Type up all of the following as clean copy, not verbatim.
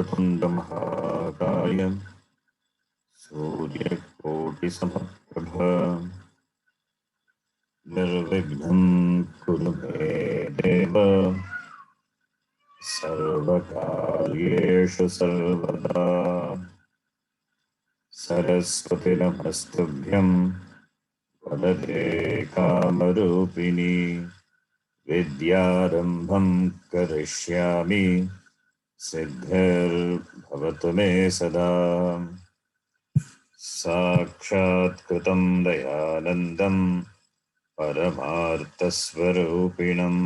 वक्रतुण्डमहाकाय सूर्यकोटिसमप्रभ निर्विघ्नं कुरु मे देव सर्वकार्येषु सर्वदा। सरस्वती नमस्तुभ्यं वरदे कामरूपिणी विद्यारम्भं करिष्यामि सिद्धिर्भवतु मे सदा। साक्षात्कृतं दयानन्दं परमार्थस्वरूपिणं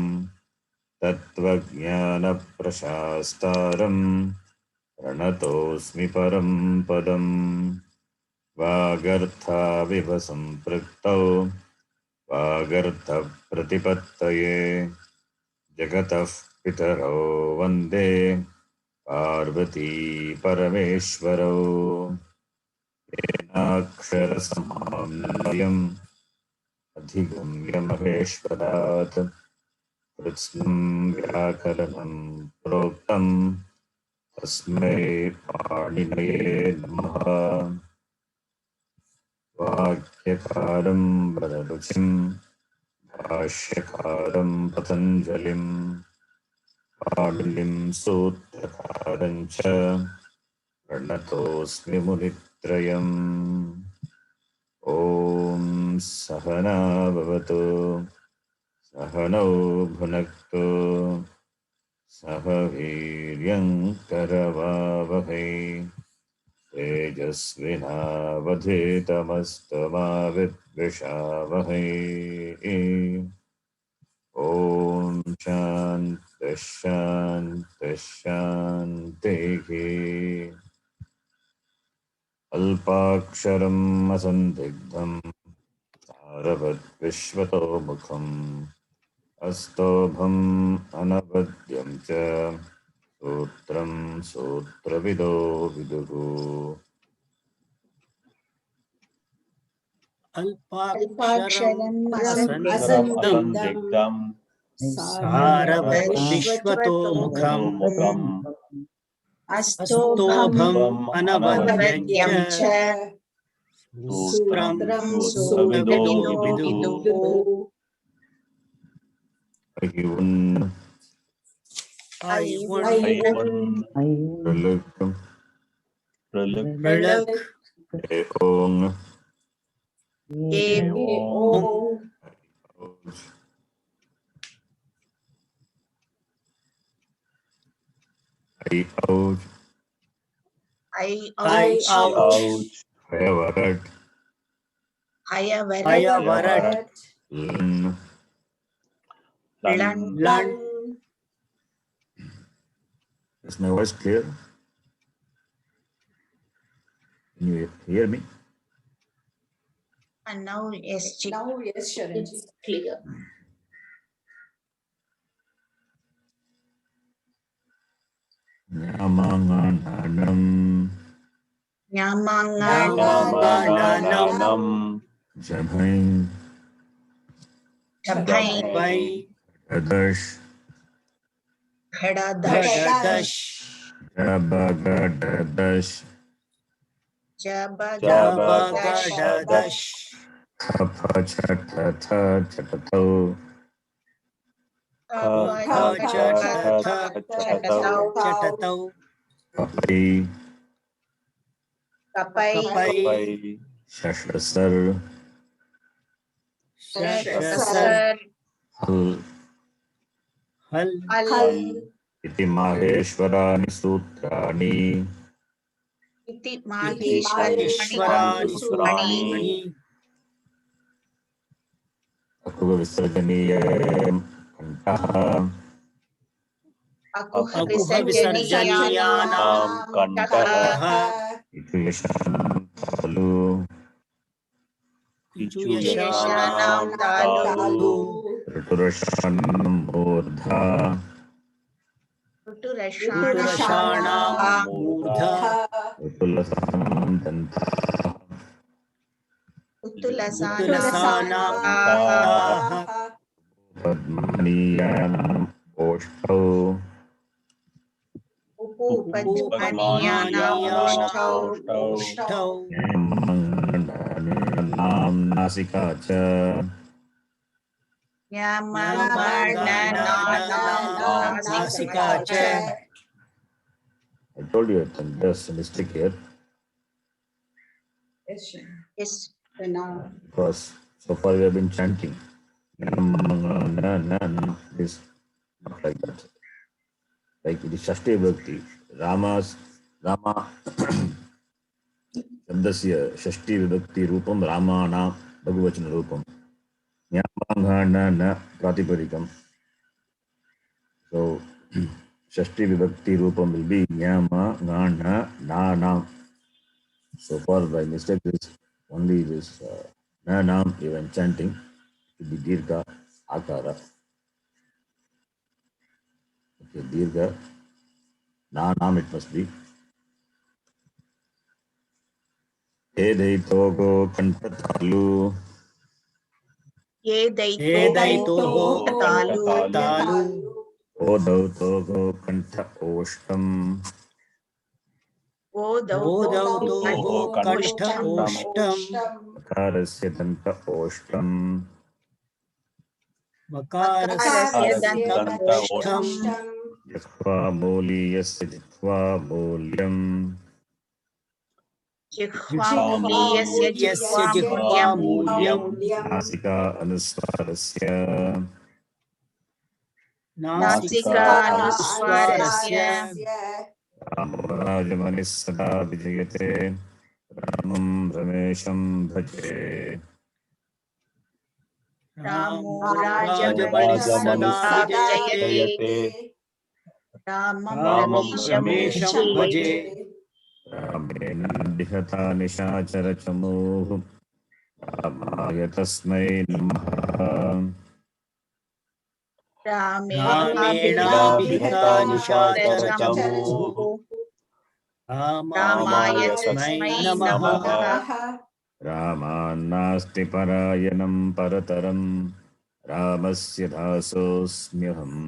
तत्त्वज्ञानप्रशास्तारं प्रणतोऽस्मि परं पदम्। वागर्थाविव सम्पृक्तौ वागर्थप्रतिपत्तये जगतः पितरौ वन्दे पार्वती परमेश्वरौ। येनाक्षरसमाम्नायम् अधिगम्य महेश्वरात् कृत्स्नं व्याकरणं प्रोक्तं तस्मै पाणिनये नमः। वाक्यकारं वररुचिं भाष्यकारं पतञ्जलिं पाणिनिं सूत्रकारं च प्रणतोऽस्मि मुनित्रयम्। ॐ सहना भवतु सहनौ भुनक्तु सह वीर्यं करवावहै तेजस्विनावधीतमस्तु मा विद्विषावहै। ॐ शान्तिः शान्तिः शान्तिः। अल्पाक्षरम् असन्दिग्धम् सारवद्विश्वतोमुखम् अस्तोभम् अनवद्यं च सूत्रं सूत्रविदो विदुः। अल्पाक्षरम् असन्दिग्धम् सारवद्विश्वतोमुखम् अस्तोभम् अनवद्यं च सूत्रं सूत्रविदो विदुः। Is my voice clear? Can you hear me? And now, yes, Sharanji. It's clear. Nyamanganam Jabhain Adash Khadadash Jabagadash Kapha Chatata Chatato Chatau Kapai Shashasar Hal Iti Maheshwarani Sutrani Akuva Visarjaniya Kantaha Akuhavisarjaniyanam Kantaha Itu Yashanam Talu Ichuyashanam Talu Ruturashanam Murdha Ruturashanam Murdha Utulasanam Dantha Utulasanam Padmaniyanam Oshtau उपपद्मानीयानामुष्ठौ नाम नासिका च नासिका च I told you there's a mistake here Yes. because so far we have been chanting. Is not like that. Like it is Shashti Vibhakti. Rama शब्दस्य षष्ठी विभक्ति रूपम रामाणां लघुवचन रूपम न प्रातिपदिकम. So षष्ठी विभक्ति रूपम will be nyama na nam. So far by mistake this only this na nam even chanting to be dirgha akara. Okay, dirgha na nam it must be. He daitogo kantatalu. ये दैतो तालु ओदौतोगो कंठ ओष्टम. ओदौतो कंठ ओष्टम मकारस्य दंत ओष्टम. मकारस्य दन्त ओष्टम जिह्वा मूलीयस्य जिह्वा मूल्यम. जिह्वामूलीयस्य जिह्वामूल्यं नासिका अनुस्वारस्य नासिकानुस्वारस्य रामराजमनिः सदा विजयते. रामं रमेशं भजे. रामो राजमनिः सदा विजयते रामं रमेशं भजे रामेण निहता निशाचरचमूः. रामाय तस्मै नमः. रामेणाभिहता निशाचरचमूः रामाय तस्मै नमः रामान्नास्ति परायणं परतरं. रामस्य दासोऽस्म्यहम्.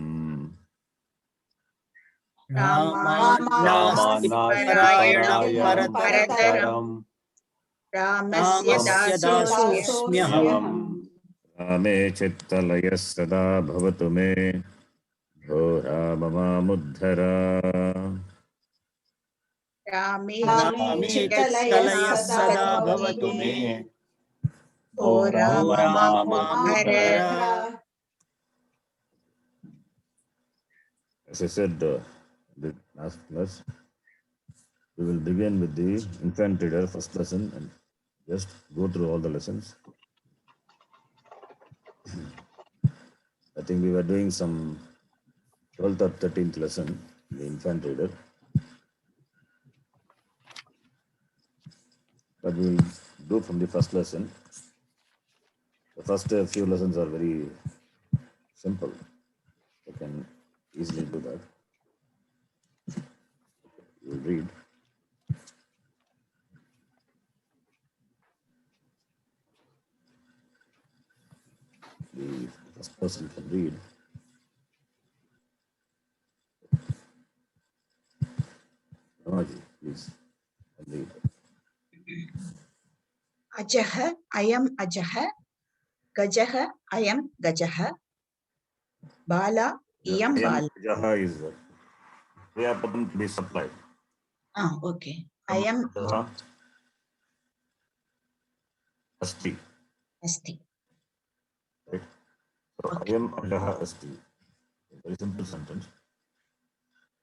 रामान्नास्ति परायणं परतरं रामस्य दासोऽस्म्यहम् रामे चित्तलयः सदा भवतु मे. भो राम मामुद्धर. रामे चित्तलयः सदा भवतु मे भो Ram मामुद्धर As I said, the last class, we will begin with the infant reader first lesson and just go through all the lessons. I think we were doing some 12th or 13th lesson, the infant reader. But we will do from the first lesson. The first few lessons are very simple. You can easily do that. You will read. The first person can read. Ramaji, please, read. अजः अयम् अजः गजः अयं गजः बाला इयं बाला Jaha is Kriyapadam to be supplied. Okay अयं Jaha asti. अस्ति Right? So ayam ajaha asti. A very simple sentence.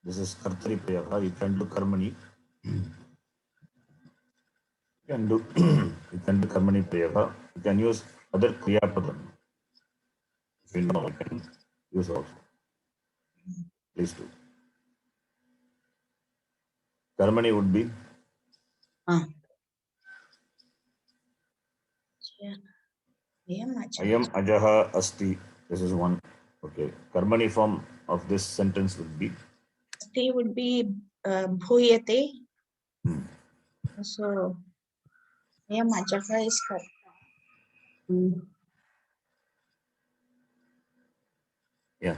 This is kartari prayaga. You can do karmani. You can do karmani prayaga. You can use other kriyapadam. If you know, you can use also. Please do. Karmani would be ayam ajaha asti. This is one. Okay. Karmani form of this sentence would be अस्ति would be भूयते so अयम् अजः is yeah.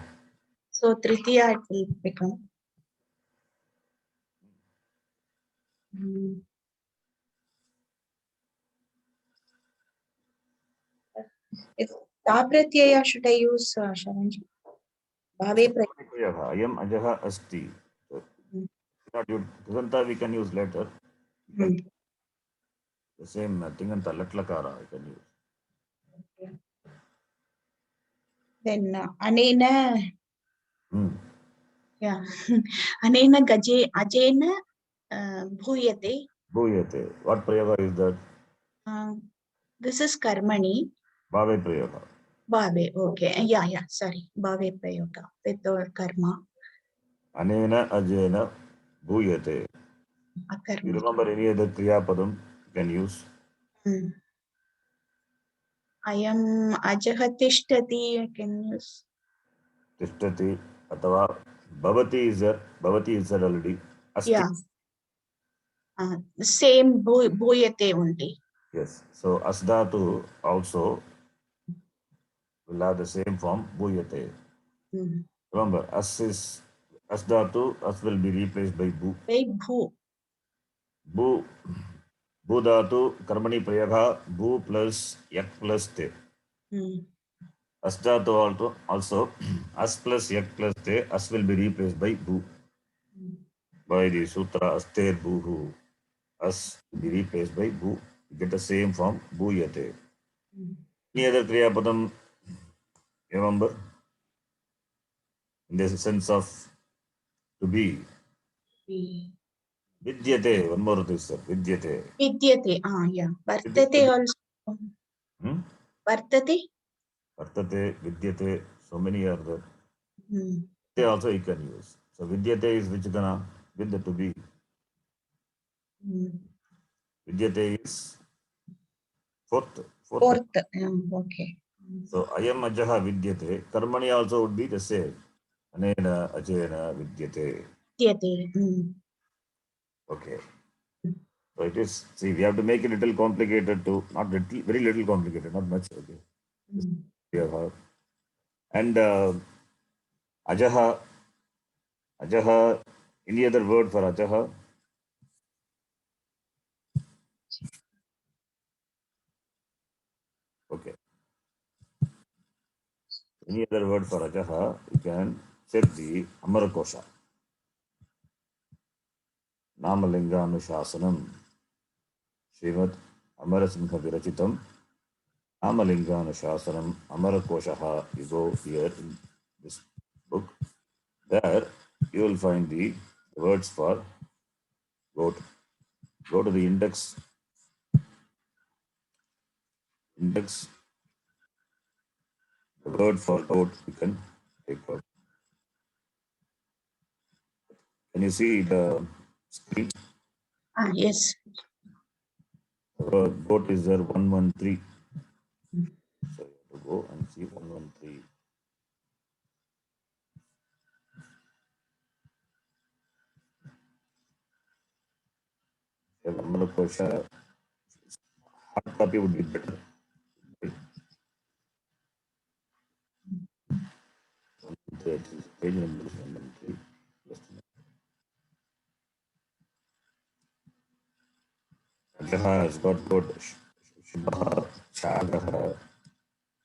so tritiya it will become If ta pratyaya should I use Sharanji? Bhave Prayah. Ayam ajaha asti. So, not you. Kriyanta we can use later. The same tinganta latlakara I can use. Then anena. Yeah. Anena gaje ajena bhuyate. Bhuyate. What prayaga is that? This is karmani. Bhave prayaga. Bhave. Okay. Yeah. Sorry. Bhave prayoga with the karma. Anena ajena bhuyate. Akarma. You remember any other kriya padam you can use? Ayam ajahatishtati I can use. Tishtati atava bhavati is there. Bhavati is there already. Asti. Yeah. Same bhuyate only. Yes. So asdatu also will have the same form bhuyate. Remember, asdatu, as will be replaced by bhu. By bhu. Bhu dhatu karmani prayaga bhu plus yak plus te. Asdatu also as plus yak plus te, as will be replaced by bhu. By the sutra aster bhuhu, as will be replaced by bhu. You get the same form bhuyate. Any other kriya padam you remember? In the sense of to be. Vidyate, one more thing, sir. Vidyate. Vidyate. Yeah. Vartate also. Vartate. Vartate, vidyate, so many are there. They also you can use. So vidyate is which gana with the to be. Vidyate is fourth. Okay. So ayam ajaha vidyate. Karmani also would be the same. Anena ajena vidyate. Vidyate. Okay. So it is, see, we have to make it a little complicated too. Not little, very little complicated, not much. Okay. And ajaha, any other word for ajaha? Okay. Any other word for ajaha, you can check the Amarakosha. Namalinga Anushasanam. Srimad Amarasingha Virachitam. Namalinga Anushasanam Amarakoshaha. You go here in this book. There you will find the words for goat. Go to the index. The word for goat you can take out. Can you see the screen? Yes. The word goat is there 113. So you have to go and see 113. Another question. Hard copy would be better. Page number is 113. Ajaha has got goat. Shubha, Chagaha.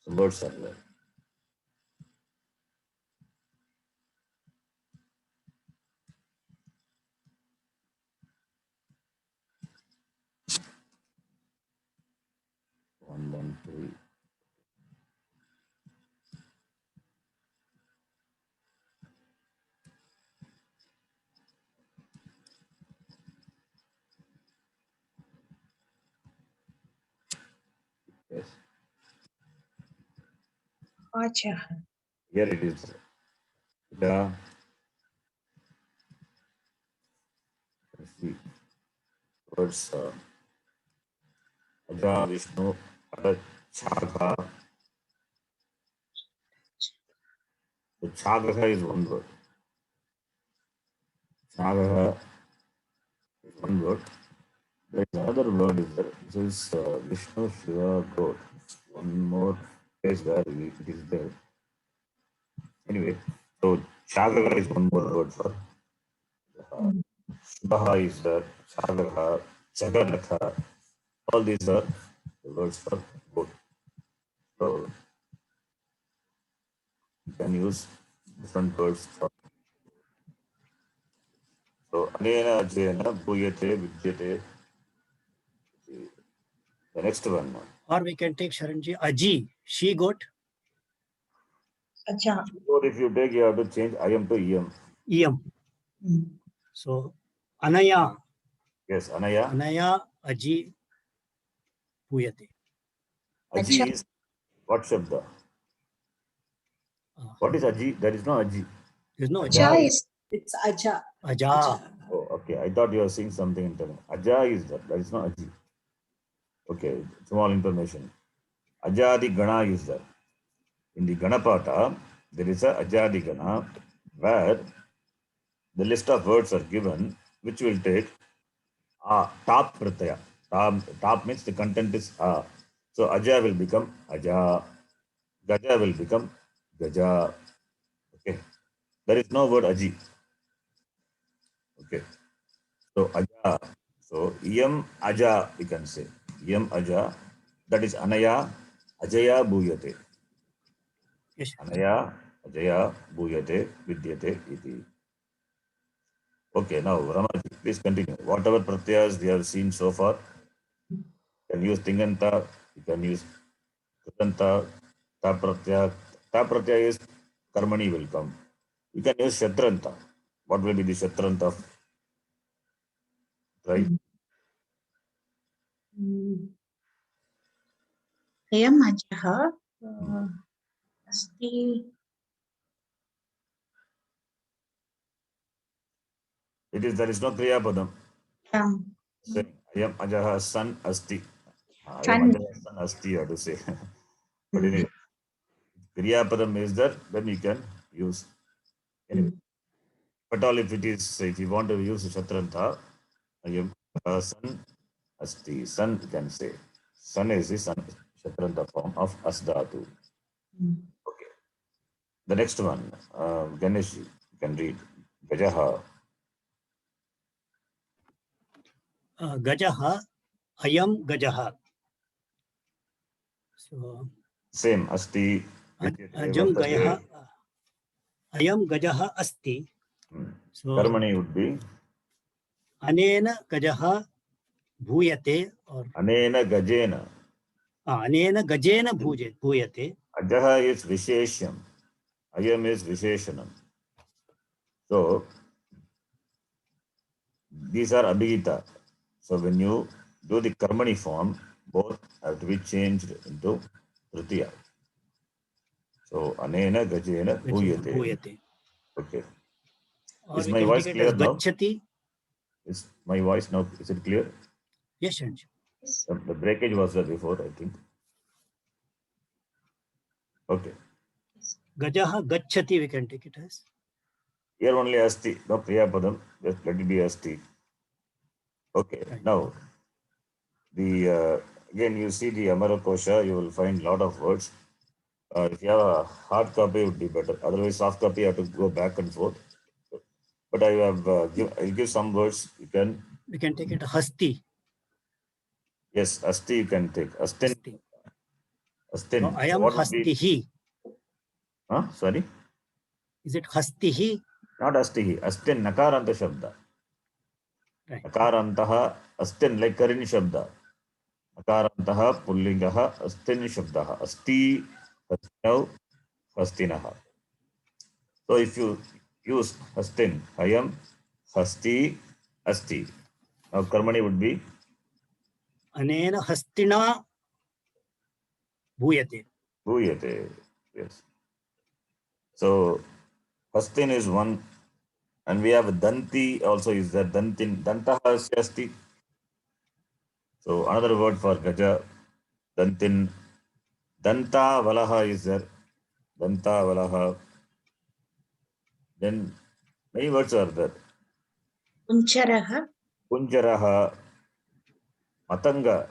Some words are there. One, three. Yes. Achaha. Here it is. Yeah. Let's see. Words. Aja, Vishnu, Chagha. The Chagaha is one word. Chagaha is one word. There is another word is there. This is Vishnu Shiva God. One more place where it is there. Anyway, so Chagaha is one more word for Shivaha is there. Chagaha, Chaganaka. All these are the words for boat. So you can use different words for. So Anena Ajayana Bhuyate Vidyate. The next one. Or we can take Sharanji, Aji, she goat, Acha. So if you take, you have to change IM to EM. Iyam. Mm. So Anaya, Yes, Anaya. Anaya, Aji, Puyate. Aji Acha. is what Shabda? What is Aji? There is no Aji. There's no Acha Aja. is It's Aja. Aja. Oh, okay. I thought you were saying something in Tamil. Aja is that. That is not Aji. Okay, small information. Ajadi Gana is there. In the Ganapata, there is a Ajadi Gana where the list of words are given, which will take top pratyaya. Top means the content is a. So Aja will become Aja. Gaja will become Gaja. Okay. There is no word Aji. Okay. So Aja. So Iyam Aja, we can say. Iyam Aja. That is Anaya Ajaya Bhuyate. Yes. Anaya Ajaya Bhuyate Vidyate iti. Okay, now Ramaji, please continue. Whatever pratyas we have seen so far, you can use Tinganta, you can use Krutanta, Ta pratyaya. Ta pratyaya is Karmani will come. You can use Shatranta. What will be the Shatranta? Right? Ayam Ajaha Asti. It is, there is no Kriya Padam. Yeah. Ayam Ajaha San Asti. Ayam Fun. Ajaha San Asti, you have to say. But anyway, Kriya Padam is there, then you can use. Anyway, but all if it is, if you want to use Shatranta, Ayam San Asti. Sun, you can say. Sun is the sun, Shatranta form of Asdhatu. Okay. The next one, Ganesh, you can read. Gajaha. Gajaha, Ayam Gajaha. So Same, Asti. Ajam Gajaha, Ayam Gajaha Asti. So Karmani would be Anena Gajaha Bhuyate or Anena Gajena. Anena Gajena Bhuyate. Ajaha is Vishesham. Ayam is Visheshanam. So, these are Abhigita. So, when you do the Karmani form, both have to be changed into Tritiya. So, Anena Gajena Bhuyate. Bhuyate. Okay. Or Is we my can voice take it clear as now? Gachati. Is my voice now, is it clear? Yes, Sharanji. The breakage was there before, I think. Okay. Gajaha Gachati, we can take it as. Here only Asti, no Kriya Padam, just let it be Asti. Okay, Right. now the again you see the Amara Kosha, you will find lot of words. If you have a hard copy, it would be better. Otherwise, soft copy, you have to go back and forth. But I have I'll give some words. You can. We can take it Hasti. Yes, Asti you can take. Astin. Hasti. Astin. No, I So am what would be? Hastihi. Huh? Sorry? Is it Hastihi? Not Astihi. Astin Nakaranta Shabda. Right. Nakarantaha Astin like Karini Shabda. Nakarantaha Pullingaha Astin Shabdaha. Asti Hastinau Hastinaha. So if you use Hastin, Hayam, Hasti, Asti. Now Karmani would be Anena Hastina Bhuyate. Bhuyate. Yes. So Hastin is one, and we have Danti also is there. Dantin, Dantaha Asti. So another word for Gaja, Dantin, Danta Valaha is there. Danta Valaha. Then many words are there. Uncharaha. Punjaraha, Matanga,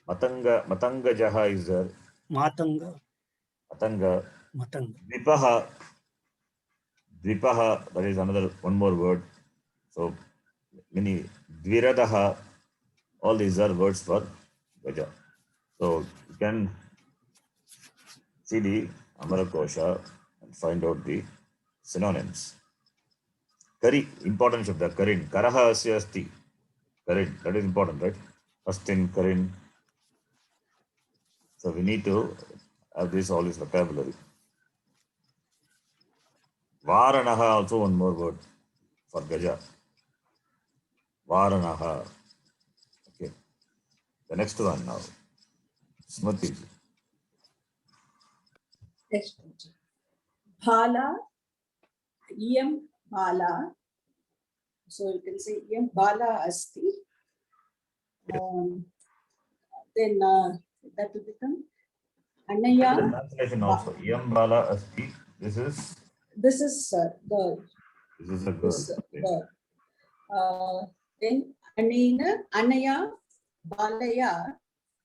Matanga Jaha is there. Matanga. Matanga, Matanga. Dvipaha, that is another one more word. So many Dviradaha, all these are words for Gaja. So you can see the Amarakosha and find out the synonyms. Kari, importance of the Karin. Karaha asya asti. Karin, that is important, right? Astin, Karin. So we need to have this all this vocabulary. Varanaha, also one more word for Gaja. Varanaha. Okay. The next one now. Smriti. Next one. Bhala, Iyam Bala. So you can say Iyam Bala Asti. Then that will become Anaya. Translation also. Yam Bala Asti. This is Girl. This is a girl. This Okay. girl. Then Anaya Balaya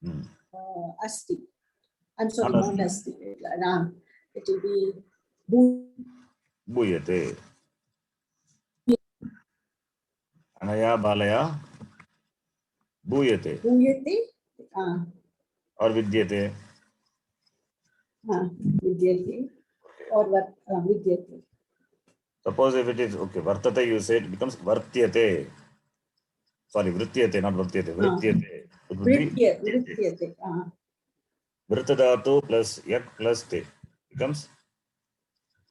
Hmm. Asti. I'm sorry, Not not Asti. Asti. It will be Bhuyate. Anaya Balaya. Bhuyate. Bhuyate. Or Vidyate. Vidyate. Or what? Vidyate. Suppose if it is, okay, Vartate you say, it becomes Vartyate. Sorry, Vrityate, not Vartyate. Vrityate. It would be Vrityate. Vritadatu plus Yak plus Te. Becomes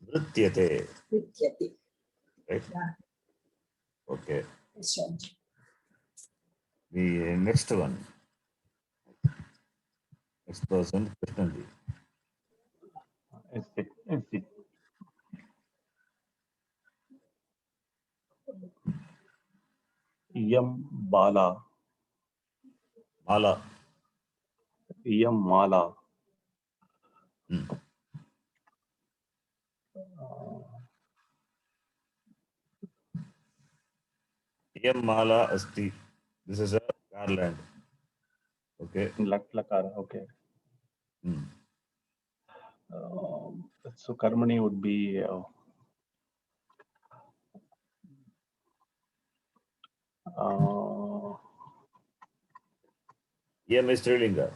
Vrityate. Vidyate. Right? Yeah. Okay. That's right. The next one. Next person, Krishnanji. Iyam Bala. Mala. Iyam Mala. Hmm. Yam Mala Asti. This is a garland. Okay. Lakara. Okay. Hmm. So Karmani would be Yam is Strilinga.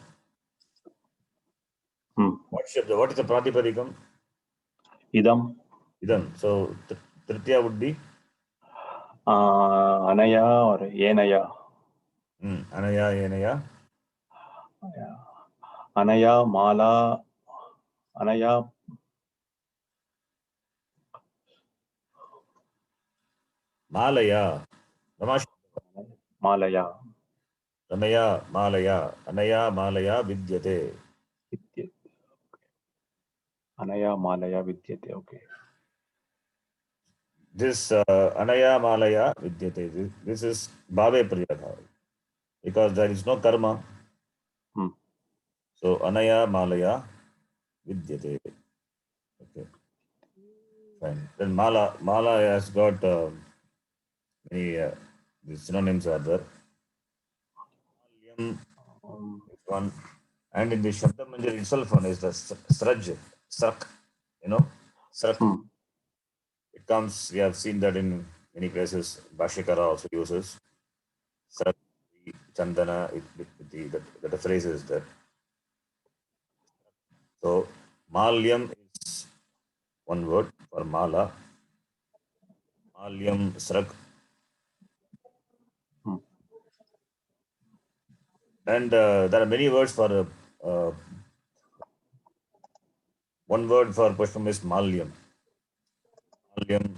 What is the Pratipadikam? Idam. Idam. So Tritiya would be Anaya or Yenaya. Anaya, Yenaya. Anaya, Mala, Anaya. Malaya. Malaya. Ramaya, Malaya. Anaya, Malaya, Vidyate. Vidyate. Anaya, Malaya, Vidyate. Okay. This Anaya, Malaya, Vidyate. This is Bhave Priyatha. Because there is no karma. So Anaya, Malaya, Vidyate. Okay. Fine. Then Mala has got many the synonyms are there. One, and in the Shabda Manjari itself, one is the Sraj, Srak, Srak. It comes, we have seen that in many places. Bhashyakara also uses Srak, Chandana, the phrase is there. So Malyam is one word for Mala. Malyam, Srak. And there are many words for one word for Pushpam is Malyam. Malyam,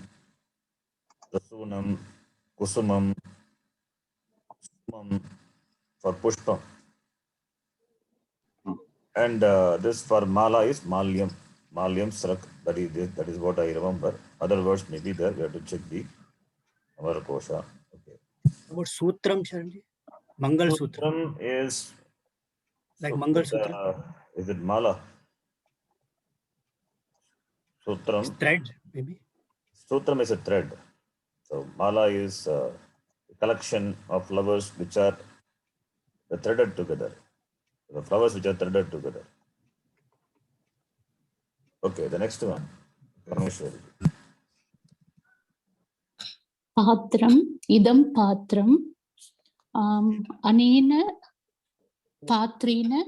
Rasunam, Kusumam, Sumam for Pushpam. And this for Mala is Malyam. Malyam, Srak. That is what I remember. Other words may be there. We have to check the Amarakosha. Okay. About Sutram, Sharanji? Mangal Sutra. Sutram is like Mangal Sutra. Is it Mala? Sutram. It's thread, maybe. Sutram is a thread. So Mala is a collection of flowers which are threaded together. The flowers which are threaded together. Okay, the next one. Parameshwari. Patram, idam patram, Anena patrena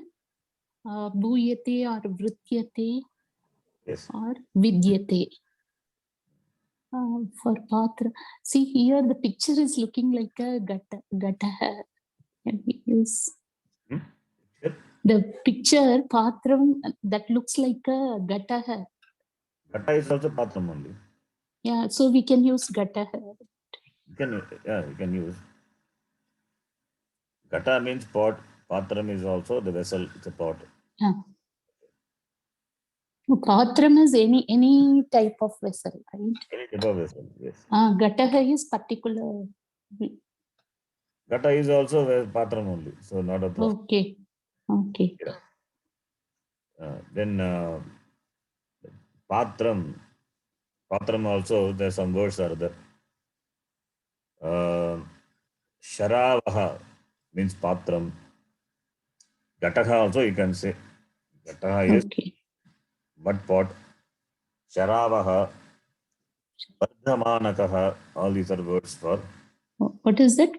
bhuyate or vrityate Yes. or vidyate. For patra, see here the picture is looking like a gata. Can we use Sure. the picture patram that looks like a gata? Gata is also patram only. Yeah, so we can use gata. You can use. Gata means pot. Patram is also the vessel. It's a pot. Yeah. Patram is any type of vessel, right? Any type of vessel. Yes. Gata is particular. Gata is also a patram only. So not a problem. Okay. Okay. Then patram. Patram also, there are some words are there. Sharavaha means patram. Gataha also you can say. Gataha is Okay. mud pot. Sharavaha, Vardhamanakaha, all these are words for What is that?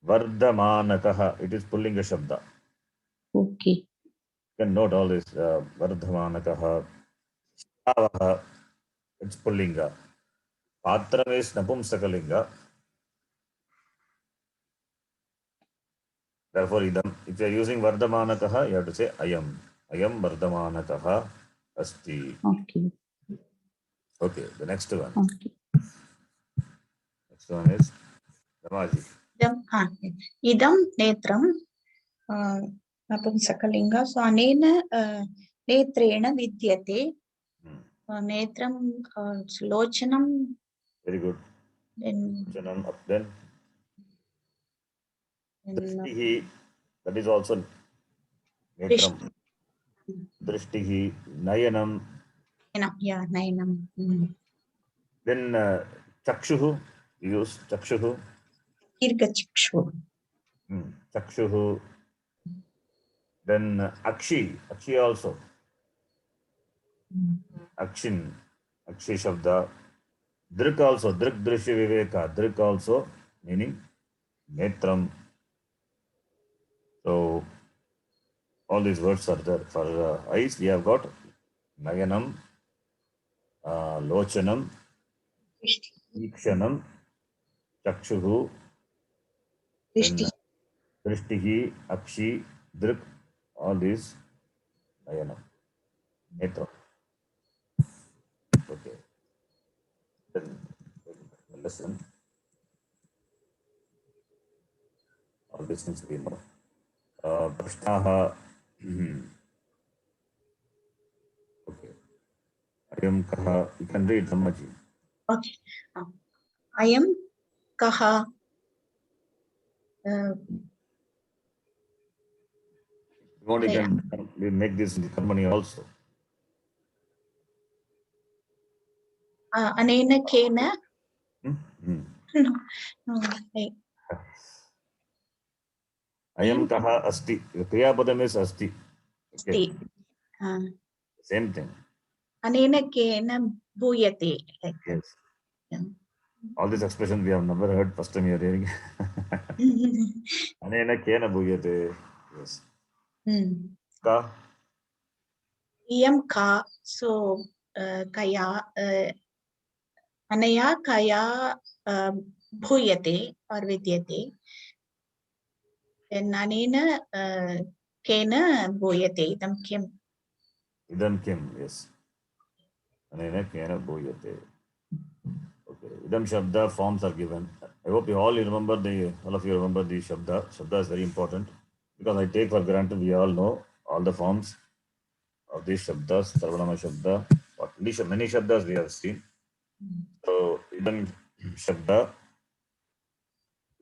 Vardhamanakaha. It is pulling a shabda. Okay. You can note all this. Vardhamanakaha. Sharavaha, it's pullinga. Patram is napumsakalinga. Therefore, idam. If you are using Vardhamanakaha, you have to say ayam. Ayam Vardhamanakaha asti. Okay. Okay, the next one. Okay. Next one is Ramaji. Idam netram napumsakalinga. So anena netrena vidyate. Netram lochanam. Very good. Then Then Drishtihi, that is also netram. Drishtihi, Nayanam. yeah, nayanam. Then Chakshuhu, use Chakshuhu. Dirgachakshu. Chakshuhu. Then Akshi, Akshi also. Akshin, Akshi Shabda. Drik also, Drik Drishya Viveka. Drik also meaning netram. So all these words are there. For eyes, we have got Nayanam, Lochanam, Ikshanam, Chakshuhu, then Drishtihi, Akshi, Drik, all these Nayanam, Netra. Okay. Then listen. All these things we know. Prashnaha. Okay. Ayam kaha. You can read Ramaji. Okay. Ayam kaha. You can we make this in the Karmani also. Anena kena. No. Ayam kaha asti. The Kriya Padam is asti. Okay. Same thing. Anena kena bhuyate. Yes. All these expressions we have never heard. First time you are hearing. Anena kena bhuyate. Yes. Ka. Iyam ka. So kaya. Anaya kaya bhuyate or vidyate. Then anena kena bhuyate. Idam kim. Idam kim. Yes. Anena kena bhuyate. Okay. Idam Shabda forms are given. I hope you all remember all of you remember the Shabda. Shabda is very important because I take for granted we all know all the forms of these Shabdas, Sarvanama Shabda. Many Shabdas we have seen. So Idam Shabda.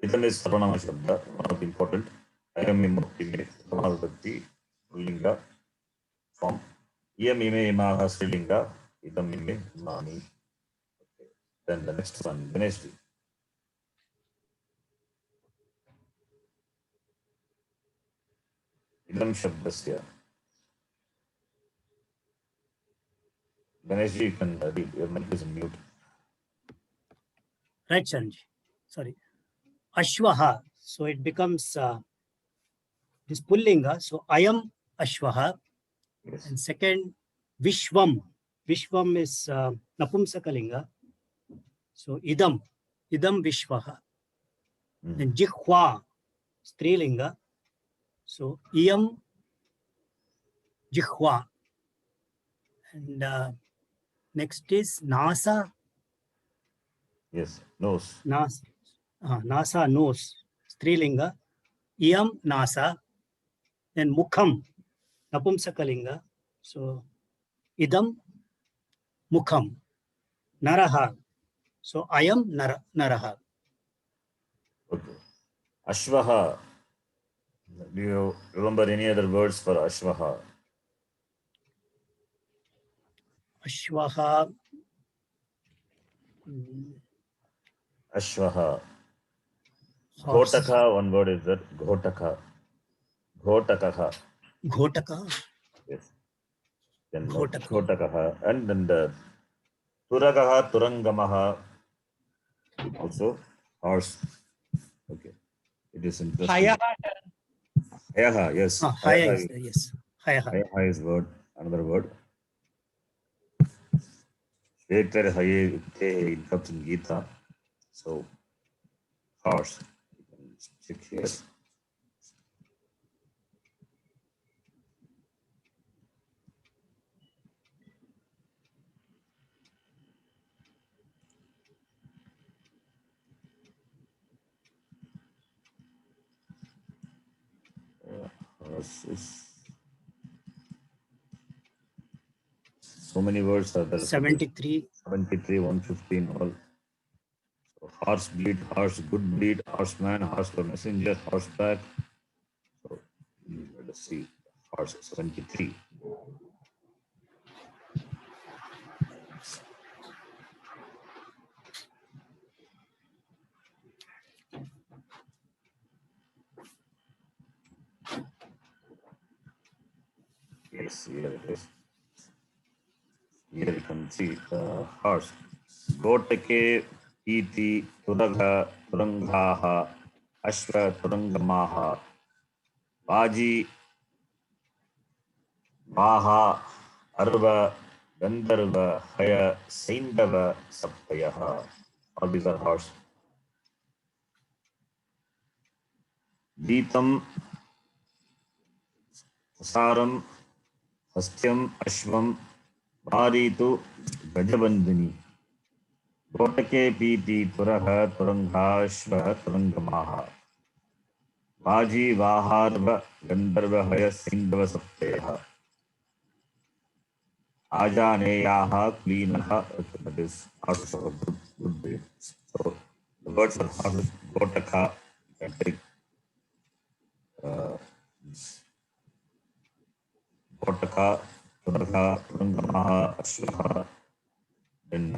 Idam is Sarvanama Shabda, one of the important. Ayam Ime, Samavibhakti, Linga form. Iyam Ime Imaha Srilinga, Idam Ime Imani. Then the next one, Ganesh. Idam Shabdasya. Ganesh, you can read. Your mic is mute. Right, Sharanji. Sorry. Ashvaha. So it becomes this pullinga. So Ayam Ashvaha. Yes. And second, Vishwam. Vishwam is Napumsakalinga. So Idam Vishwaha. Mm. And Jihwa, Strilinga. So Iyam Jihwa. And next is Nasa. Yes. Nose. Nasa, nose. Strilinga. Iyam Nasa. Then Mukham, Napumsakalinga. So Idam Mukham. Naraha. So Ayam Naraha. Okay. Ashvaha. Do you remember any other words for Ashvaha? Ashvaha. Ashvaha. Horse. Ghotaka, one word is that. Ghotaka. Ghotakaha. Ghotaka. Yes. Then Ghotaka. Ghotakaha. And then the Turagaha, Turangamaha. Also horse. Okay. It is interesting. Hayaha. Hayaha, yes. Haya is there, yes. Hayaha. Hayaha is word, another word. Shvetar Haye Ukte, it comes in Gita. So, horse. You can check here. Horses. So many words are there. 73. 73, 115, all. So, horse bleed, horse good bleed, horseman, horse for messenger, horseback. So, let us see. Horse 73. Yes, here it is. Here you can see the horse. Gotake, Iti, Turaga, Turangaha, Ashva, Turangamaha, Vaji, Vaha, Arva, Gandharva, Haya, Saindava, Saptayaha. All these are horse. Deetam, Saram, Hastyam, Ashvam, Varitu, Gajabandhini. Gotake, Piti, Turaha, Turangashva, Turangamaha. Vaji, Vaharva, Gandharva, Haya, Saindava, Saptayaha. Ajaneyaha, Klinaha, that is horses of good breed. So the words for horses, Gotaka, you can take Gotaka, Turaka, Turangamaha, Ashvaha. Then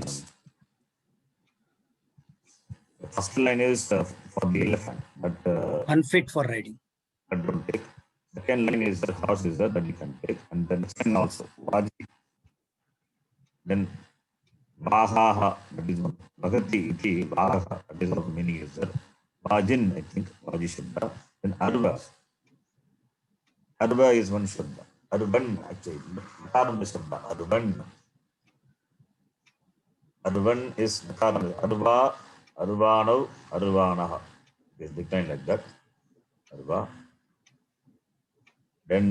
the first line is for the elephant, but Unfit for riding. that don't take. Second line is the horse is that you can take, and then second also Vaji. Then Vahaha, that is one. Bhagati iti Vahaha, that is what the meaning is there. Vajin, I think, Vaji Shuddha. Then Arva. Arva is one Shuddha. Arvan, actually, Nakaram is Shuddha. Arvan. Arvan is Nakaram. Arva, Arvanav, Arvanaha. It is declined like that. Arva. Then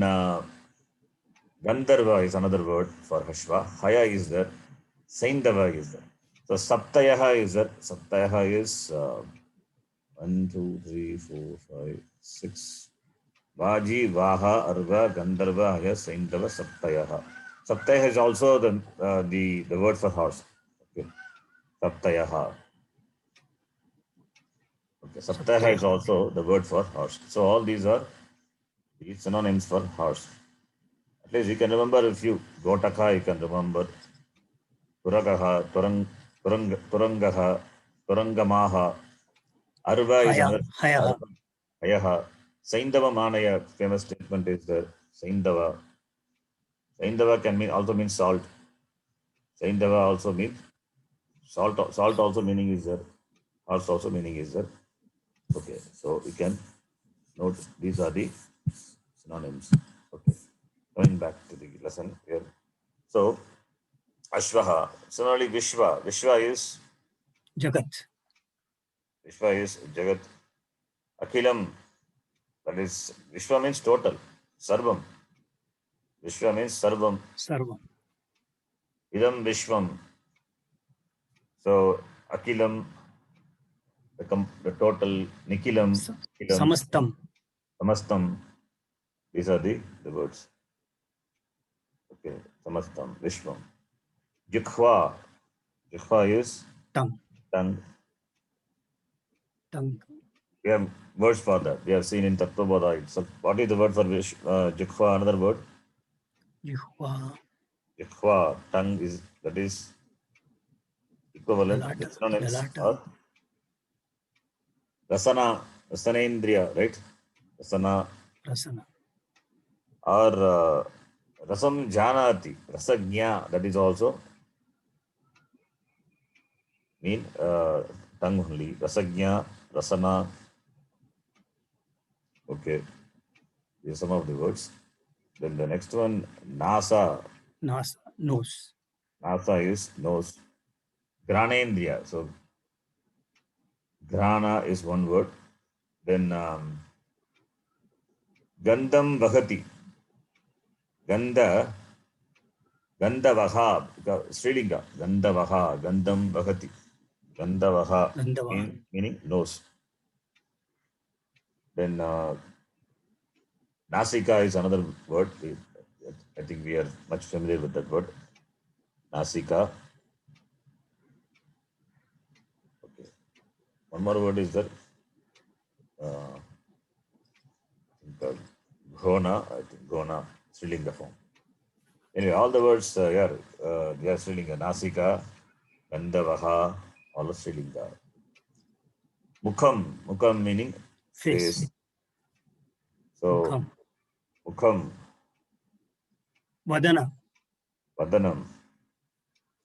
Gandharva is another word for Hashva. Haya is there. Saindava is there. So Saptayaha is there. Saptayaha is 1, 2, 3, 4, 5, 6. Vaji, Vaha, Arva, Gandharva, Haya, Saindava, Saptayaha. Saptayaha is also the word for horse. Okay. Saptayaha. Okay. Saptayaha is also the word for horse. So all these are the synonyms for horse. At least you can remember a few. Gotaka, you can remember. Turagaha, Turangaha, Turangamaha. Arva is another. Hayaha. Hayaha. Saindava Manaya, famous statement is there. Saindava. Saindava can also mean salt. Saindava also means salt. Salt also meaning is there. Horse also meaning is there. Okay, so we can note these are the synonyms. Okay, coming back to the lesson here. So, Ashvaha. Similarly, Vishwa. Vishwa is Jagat. Akhilam. That is, Vishwa means total. Sarvam. Vishwa means Sarvam. Sarvam. Idam Vishwam. So, Akilam, the total. Nikilam. Nikilam, Samastam. Samastam. These are the words. Okay, Samastam, Vishwam. Jikhva. Jikhva is Tongue. tongue. Tongue. We have words for that. We have seen in Tattvabodha. So, what is the word for Jikhva? Another word? Jihva. Jikhva, tongue is, that is equivalent. Lalata. Synonyms Lalata. are Rasana, Rasanendriya, right? Rasana Rasana. or Rasam Janati, Rasagnya, that is also mean tongue only. Rasagnya, Rasana. Okay, these are some of the words. Then the next one, Nasa. Nasa. Nose. Nasa is nose. Granendriya. So, Grana is one word. Then Gandham Vahati. Gandha. Gandhavaha. Srilinga. Gandhavaha. Gandham Vahati. Gandhavaha. Gandhavaha. Meaning nose. Then Nasika is another word. I think we are much familiar with that word. Nasika. Okay. One more word is that Ghona. I think Ghona, Srilinga form. Anyway, all the words they are Srilinga. Nasika, Gandhavaha, all of Srilinga. Mukham. Mukham meaning Face. So, Mukham. Mukham. Vadana. Vadanam.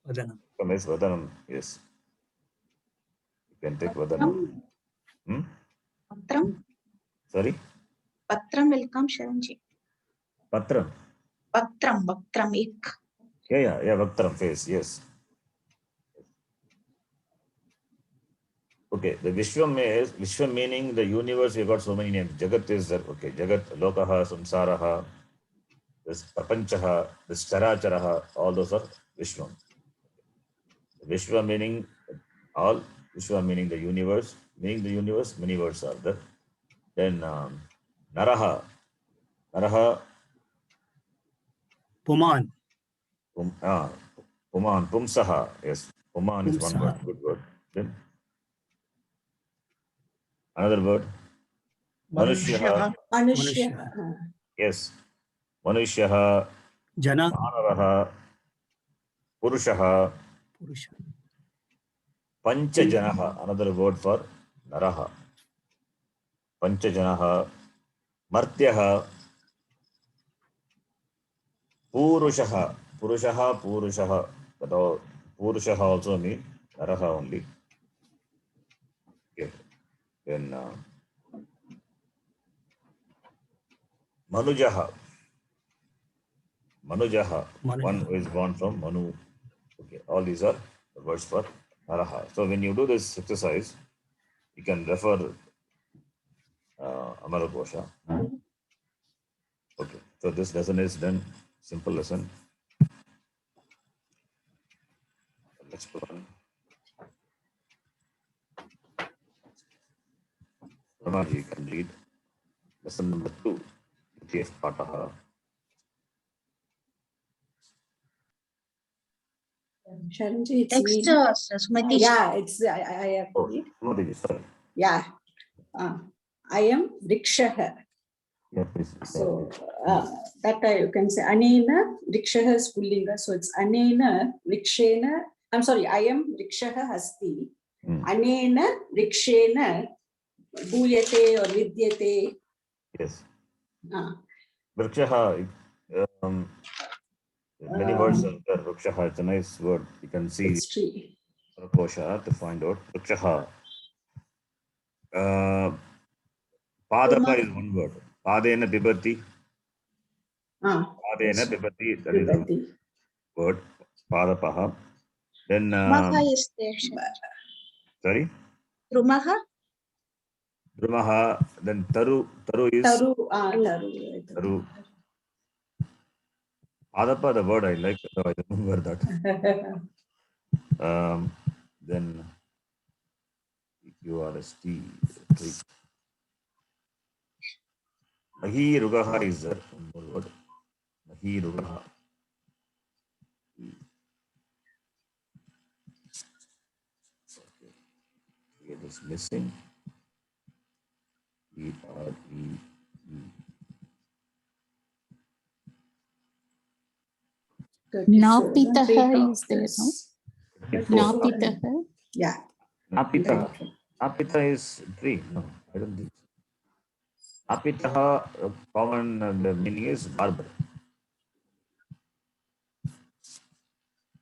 Vadanam. Mukham is Vadanam. Yes. You can take Vadanam. Patram. Sorry? Patram will come, Sharanji. Patram. Patram, ik. Yeah, Vaktram, face, yes. Okay, the Vishwam meaning the universe, we got so many names. Jagat is there, okay. Jagat, Lokaha, Samsaraha, this Prapanchaha, this Characharaha, all those are Vishwam. Vishwam meaning all, Vishwam meaning the universe. Meaning the universe, many words are there. Then Naraha. Naraha, Puman. Puman, Pumsaha, yes. Puman is one Pumsaha. word, good word. Then another word. Manushyaha. Manushya. Yes. Manushyaha, Jana. Manavaha, Purushaha, Purusha. Panchajanaha, another word for Naraha. Panchajanaha, Martyaha, Purushaha. Purushaha. But all, Purushaha also means Naraha only. Okay. Then Manujaha. One who is born from Manu. Okay, all these are the words for Naraha. So when you do this exercise, you can refer Amaragosha. Okay, so this lesson is done. Simple lesson. Next one. Ramaji, you can read lesson number 2. TF Pataha. Sharanji, it's Text, me. Sumati. Yeah, it's I have to Oh, read. Sumati, sorry. Yeah. I am Rikshaha. Yeah, please. So that you can say Anena Rikshaha is Pullinga. So it's Anena Rikshena. I'm sorry, I am Rikshaha Hasti. Anena Rikshena Bhuyate or Vidyate. Yes. Vrikshaha, many words are there. Vrikshaha, it's a nice word. You can see It's tree. Kosha to find out. Vrikshaha. Padapa is one word. Padena pibati. Padena yes. pibati. That is a Vibhati. word. Padapaha. Then Drumaha is there. Sharaji. sorry. Drumaha? Drumaha. Then taru. Taru is Taru. taru. Padapa, the word I like. So I remember that. Then QRST. Mahi Rugaha is there. One more word. Mahi Rugaha. Okay. It is missing. E-R-E-E. Napitaha is there, no? 34. Napitaha. Yeah. Napita. Napita is tree. No, I don't think so. Napitaha, common the meaning is barber.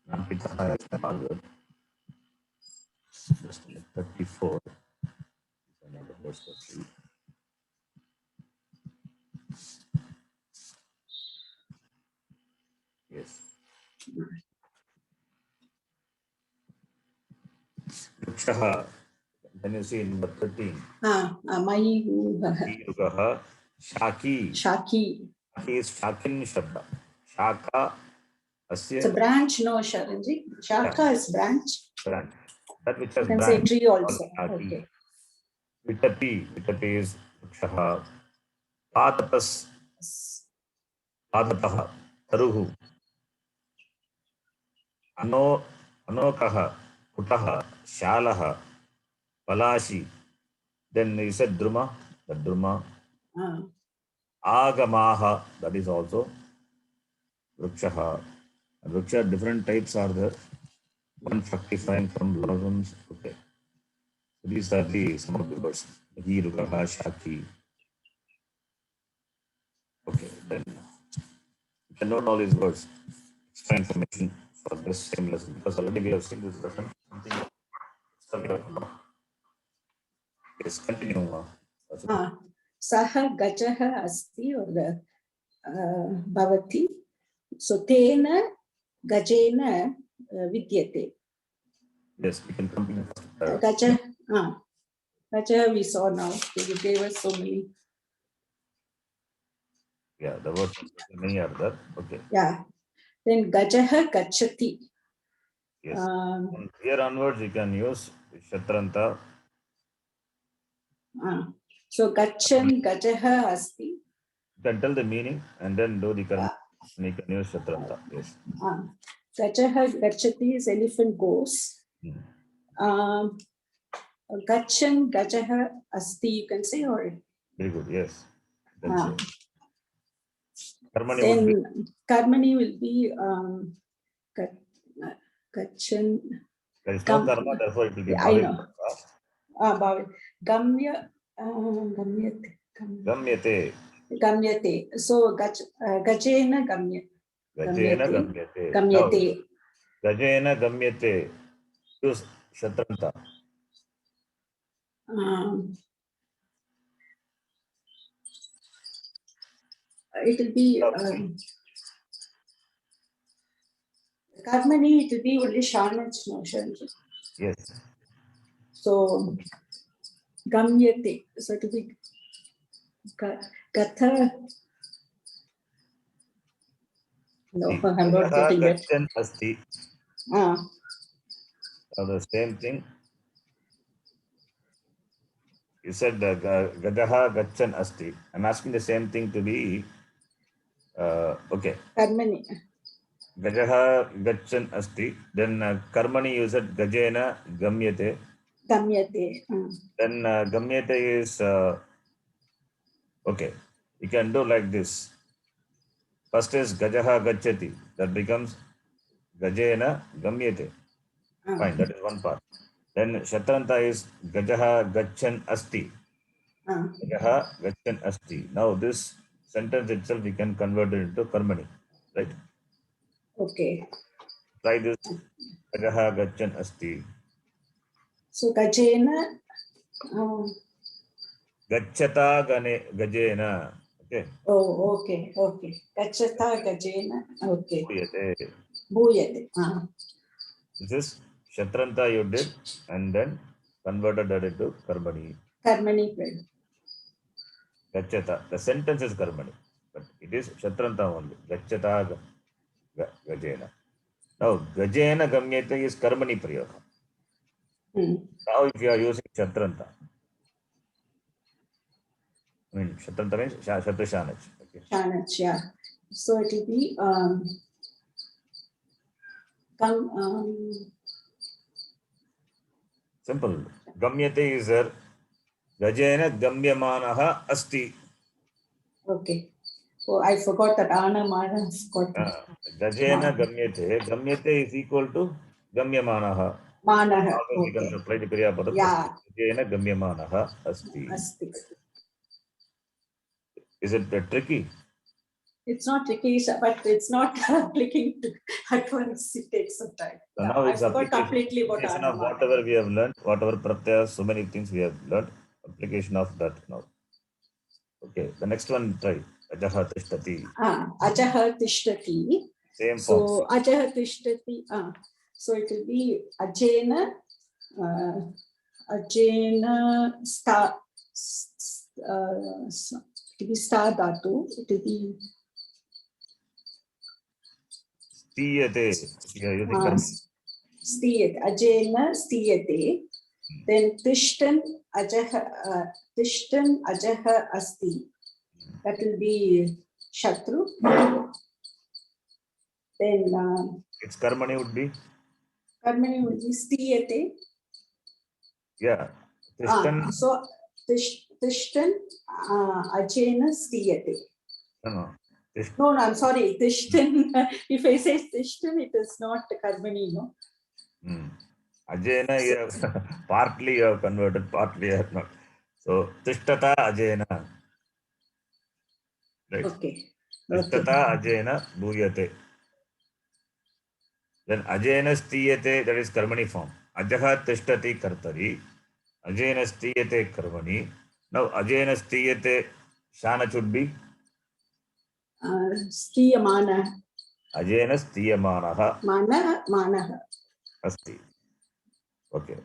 Napitaha is the barber. Just 34. Another verse for three. Yes. Vrikshaha. Then you see number 13. Mayi Rugaha. Shaki. Shaki. Shaki is Shakin Shabda. Shaka. It's Asya. a branch, no, Sharanji. Shaka is branch. Branch. That which has You can say branch. tree also. Shaki. Okay. Vitapi. Vitapi is Vrikshaha. Patapas. Padataha. Taruhu. Anokaha. Kutaha. Shalaha. Palashi. Then he said Druma. The Druma. Agamaha. That is also Vrikshaha. Vriksha, different types are there. One fructifying from blossoms. Okay. So these are the some of the words. Mahi Rugaha Shaki. Okay. Then you can note all these words. Extra information for this same lesson. Because already we have seen this lesson. Something extra we have to know. Yes, continue. Saha gajaha asti or bhavati. So tena gajena vidyate. Yes, we can continue. Gaja we saw now. You gave us so many. Yeah, the words many are there. Okay. Yeah. Then gajaha gachati. Yes. From here onwards, you can use Shatranta. So gachan gajaha asti. You can tell the meaning and then do the karma. You can use Shatranta. Yes. Gajaha gachati is elephant goes. Gachan gajaha asti, you can say, or Very good. Yes. You can say. Karmani then would be karmani will be gachan. there is no karma, therefore it will be I know. bhavi. Gamya Gamyate. gamyate. So gajena Gajena gamyate. gamyate. Gajena gamyate. Use Shatranta. It will be karmani, it will be only sharnach notion. Yes. So gamyate. So to be gatha. No, I'm not getting it. Gachan asti. The same thing. You said Gadaha Gachan Asti. I'm asking the same thing to be okay. Karmani. Gajaha Gachan Asti. Then Karmani you said Gajena Gamyate. Gamyate. Then Gamyate is okay. You can do like this. First is Gajaha Gachati. That becomes Gajena Gamyate. Fine, that is one part. Then Shatranta is Gajaha Gachan Asti. Gajaha Gachan Asti. Now this sentence itself we can convert it into Karmani. Right? Okay. Try this. Gajaha Gachan Asti. So gajena. Gachata gajena. Okay. Oh, okay, okay. Gachata gajena. Okay. Bhuyate. Bhuyate. This is Shatranta you did and then converted that into Karmani. Karmani pred. Gachata. The sentence is Karmani, but it is Shatranta only. Gachata gajena. Now, gajena gamyate is Karmani prayoga. Now, if you are using Shatranta, I mean, Shatranta means Shatru Shanach. Okay. Shanach, yeah. So it will be Simple. Gamyate is there. Gajena gamyamanaha asti. okay. Oh, I forgot that Ana Mana. Gajena gamyate. Gamyate is equal to gamyamanaha. Manaha. Also, we can Okay. apply the Kriya Padam. Yeah. Gajena gamyamanaha asti. Asti. Is it tricky? It's not tricky, but it's not clicking to at once. It takes some time. So Yeah, now I it's forgot completely what application of Ana Mana. whatever we have learned, whatever pratyas, so many things we have learned. Application of that now. Okay, the next one try. Ajaha tishtati. Ajaha tishtati. Same So form. Ajaha tishtati. So it will be Ajena. Ajena star. It will be star dhatu. It will be Stiyate. You are using Karma. stiyate. Ajena stiyate. Then tishtan ajaha asti. That will be Shatru. Then Its Karmani would be? Karmani would be stiyate. Yeah. Tishtan. So tishtan ajena stiyate. No. No, I'm sorry. Tishtan. If I say tishtan, it is not Karmani, no. Ajena, you have partly you have converted, partly you have not. So tishtata ajena. Right. Okay. Tishtata ajena bhuyate. Then ajena stiyate, that is Karmani form. Ajaha tishtati kartari. Ajena stiyate karmani. Now ajena stiyate shana should be? Stiyamana. Ajena stiyamanaha. Manaha. Asti. Okay.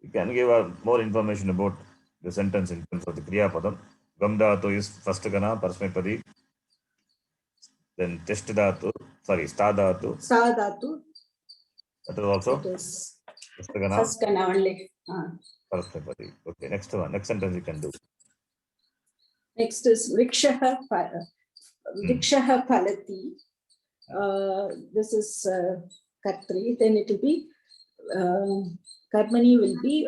You can give more information about the sentence in terms of the Kriya Padam. Gam dhatu is first gana, Parasmapadi. Then test dhatu, sorry, sta dhatu. Sa dhatu. That is also It is first gana, first gana only. Parasmapadi. Okay, next one. Next sentence you can do. Next is Rikshaha Palati. This is Kartri. Then it will be Karmani will be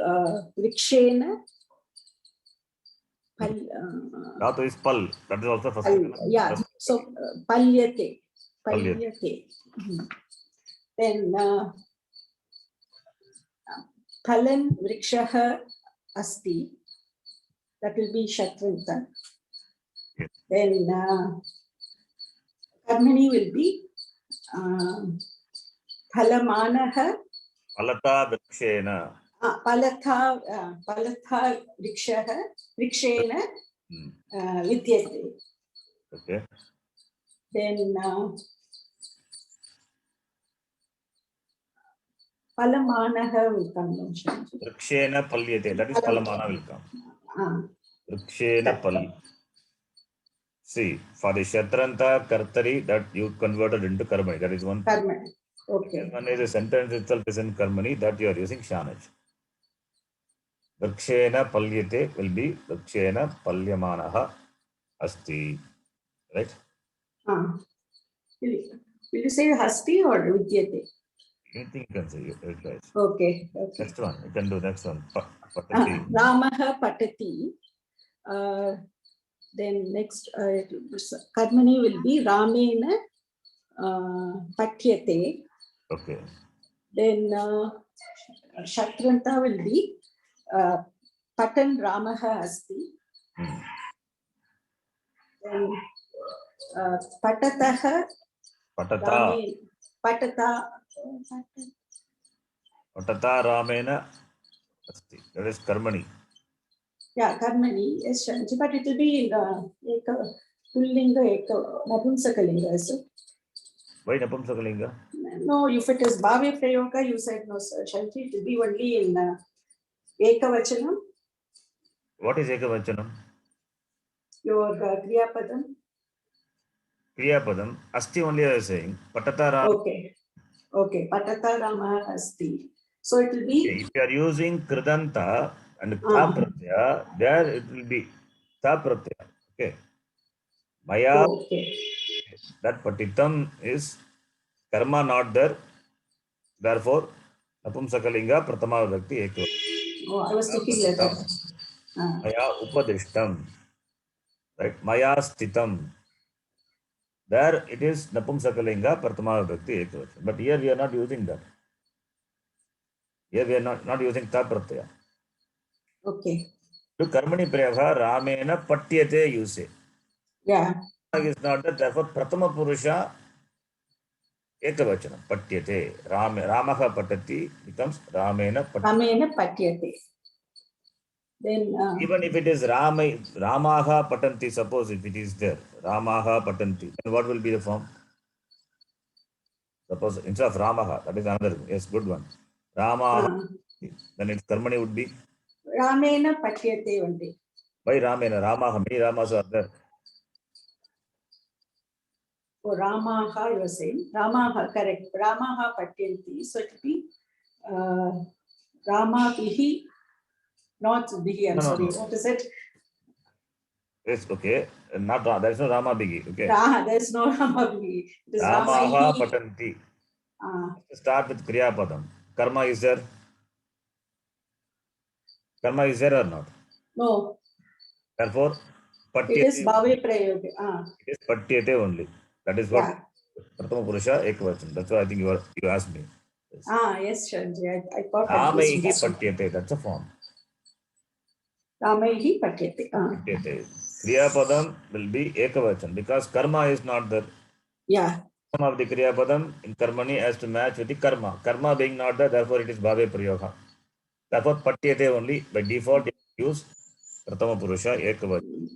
Rikshena. Dhatu is pal. That is also first gana. Yeah. So Palyate. Then Palan Vrikshaha Asti. That will be Shatranta. Yes. Then Karmani will be Palamanaha. Palata Vrikshena. Palatha Rikshena Vidyate. Okay. Then Palamanaha will come. Vrikshena palyate. That is Palamana will come. Vrikshena pal. See, for the Shatranta Kartari, that you converted into Karmani. That is one. Karmani. Okay. One is the sentence itself is in Karmani, that you are using Shanaj. Vrikshena palyate will be Vrikshena palyamanaha asti. Right? Will you say Hasti or Vidyate? Anything you can say. Right. Okay. Next one. You can do next one. Patati. Ramaha Patati. Then next Karmani will be Ramena Patyate. Okay. Then Shatranta will be Patan Ramaha Asti. Then Patataha Patata Ramena asti. That is Karmani. Yeah, karmani, yes, Shanti, but it will be in eka pullinga, eka napumsakalinga, is it? Why Napumsakalinga? No, if it is bhave prayoga, you said no, sir. Shanti, it will be only in ekavachanam, What is Ekavachanam? your kriya padam. Kriya Padam. Asti only I was saying. Patata Ram. Okay, okay, patata rama asti. So it will be If you are using Kridanta and Ta Pratyaya, there it will be Ta Pratyaya. Okay. Maya, okay. that Patitam is karma not there. Therefore, Napumsakalinga Pratama Vibhakti Ekavachanam. Oh, I was thinking like that. Maya Upadrishtam. Right. Maya Stitam. There it is Napumsakalinga Pratama Vibhakti Ekavachanam. But here we are not using that. Here we are not using Ta Pratyaya. Okay. To Karmani Prayaga Ramena Patyate you say. Yeah. Is not that, therefore Pratama Purusha Ekavachanam. Patyate. Ramaha Patati becomes Ramena Patyate. Ramena patyate. Then Even if it is Ramaha Patanti, suppose if it is there, Ramaha Patanti, then what will be the form? Suppose instead of Ramaha, that is another, yes, good one. Ramaha, then its Karmani would be? Ramena patyate only. Why Ramena? Ramaha, many Ramas are there. Oh, Ramaha, you are saying. Ramaha, correct. Ramaha patyanti. So it will be Rama bihi, not bihi, I'm No, no, sorry. no. What is it? Yes, okay. Not there is no Rama Bigi. Okay. There's no Rama bihi. It is Ramaha Rama Patanti. Start with Kriya Padam. Karma is there? Karma is there or not? No. Therefore, It is bhave prayoga. It is Patyate only. That is what Pratama Purusha Ekavachanam. That's why I think you asked me. Yes. Yes, Shanji. I got Ramaihi Patyate. That's a form. Ramaihi patyate. Patyate. Kriya Padam will be Ekavachanam because karma is not there. Yeah. Some of the Kriya Padam in Karmani has to match with the karma. Karma being not there, therefore it is Bhave Prayoga. Therefore, Patyate only by default use Pratama Purusha Ekavachanam.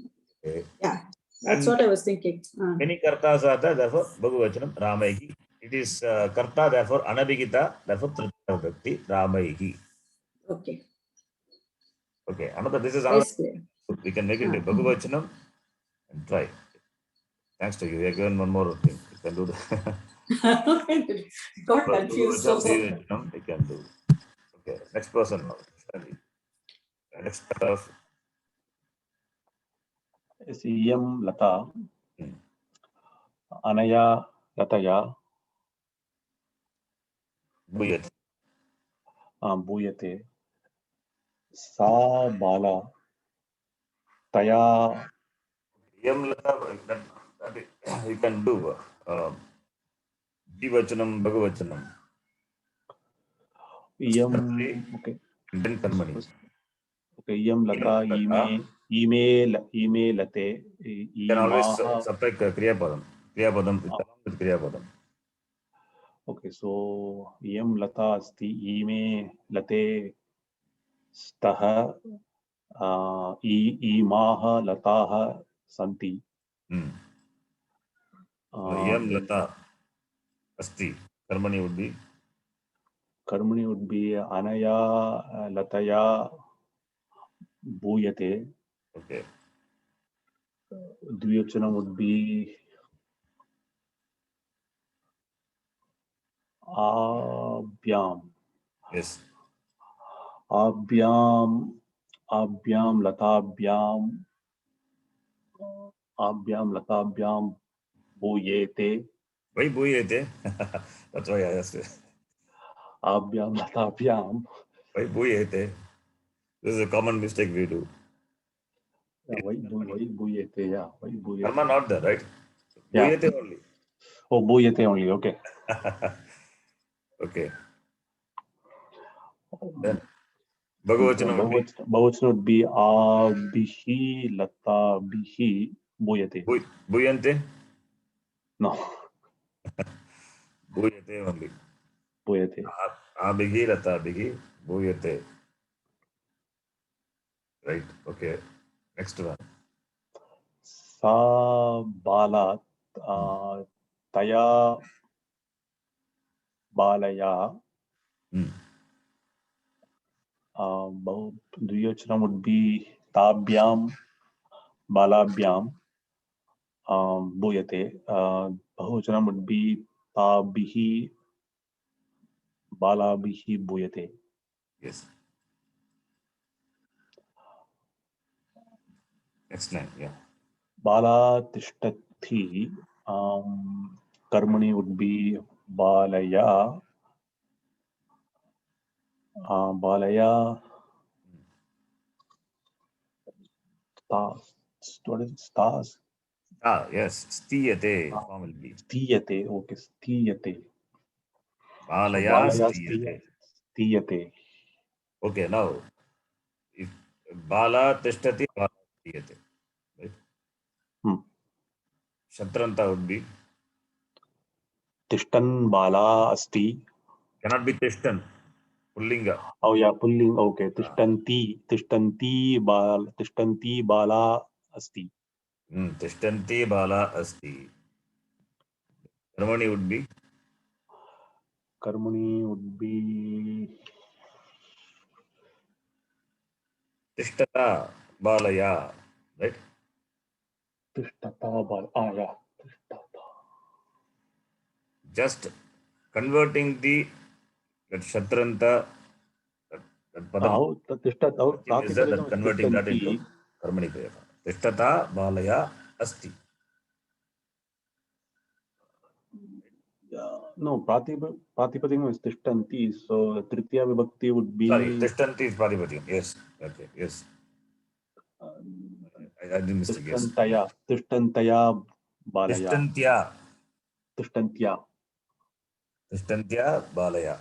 Yeah, that's what I was thinking. Many kartas are there, therefore Bhagavachanam Ramaihi. It is karta, therefore Anabhigita, therefore Tritiya Vibhakti Ramaihi. Okay. Okay, another, this is another. Yes, clear. We can make it into Bhagavachanam and try. Thanks to you. We are given one more thing. You can do that. Got confused. Bhagavachanam, we can do. Okay, next person now. Next Iyam Lata. Anaya Lataya. Bhuyate. Bhuyate. Sa Bala. Taya. Iyam Lata, you can do. Divachanam, Bhagavachanam. Iyam. Okay. Then Karmani. Okay. Iyam Lata. Ime Late. You can always subtract Kriya Padam. Kriya Padam with Kriya Padam. Okay, so Iyam Lata asti Ime Late Staha Imaha Lataha Santi. Iyam Lata Asti. Karmani would be? Karmani would be Anaya Lataya Bhuyate. Okay. Dviyachanam would be Abhyam. Yes. Abhyam Latabhyam Bhuyete. Why Bhuyate? That's why I asked it. Abhyam Latabhyam. Why Bhuyate? This is a common mistake we do. Why Bhuyete? Yeah, why Bhuyete? Karma not there, right? Yeah. Bhuyate only. Oh, Bhuyete only. Okay. Okay. Then Bhagavachanam would be? Bhagavachanam would be Abhihi Latabihi Bhuyate. Bhuyante? No. Bhuyate only. Bhuyate. Abhihi Latabihi Bhuyate. Right. Okay. Next one. सा बाला तया Balayya Hmm. द्विवचनं would be ताभ्यां बालाभ्यां भूयते. बहुवचनं would be ताभिः बालाभिः भूयते. Yes. Next line. Yeah. बाला तिष्ठति कर्मणि would be Balayya Balayya what is it? Stas Ah, yes. Stiyate. Form will be. स्थीयते. Okay, स्थीयते. Balaya Balayya stiyate. स्थीयते. Okay. Now, if Bala tishtati, Bala stiyate. Right. Shatranta would be. तिष्ठन् बाला अस्ति. Cannot be tishtan. Pullinga. Oh yeah, pulling. Okay, तिष्ठन्ति बाला अस्ति. Tishtanti Bala asti. Karmani would be. कर्मणि would be Tishtata Balaya. Right. तिष्ठता Bala. Yeah, तिष्ठता. Just converting that Shatranta, that padam. तिष्ठता Is that converting that into Karmani Kriya. Tishtata Balaya asti. No, Pratipadikam is Tishtanti, so Tritiya Vibhakti would be. Sorry, Tishtanti is Pratipadikam. Yes. Okay. Yes. I didn't mistake. Yes. Tishtantaya Balaya. Tishtantya Balaya.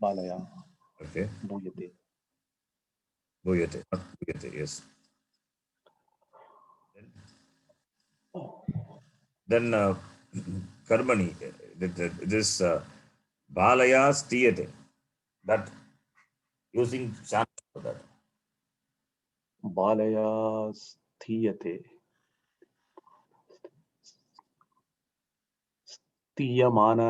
Balaya. Okay. Bhuyate. Bhuyate. Not Bhuyate. Yes. Then Karmani. This Balaya stiyate. That using chant for that. Balaya Sthiyate. Stiyamana.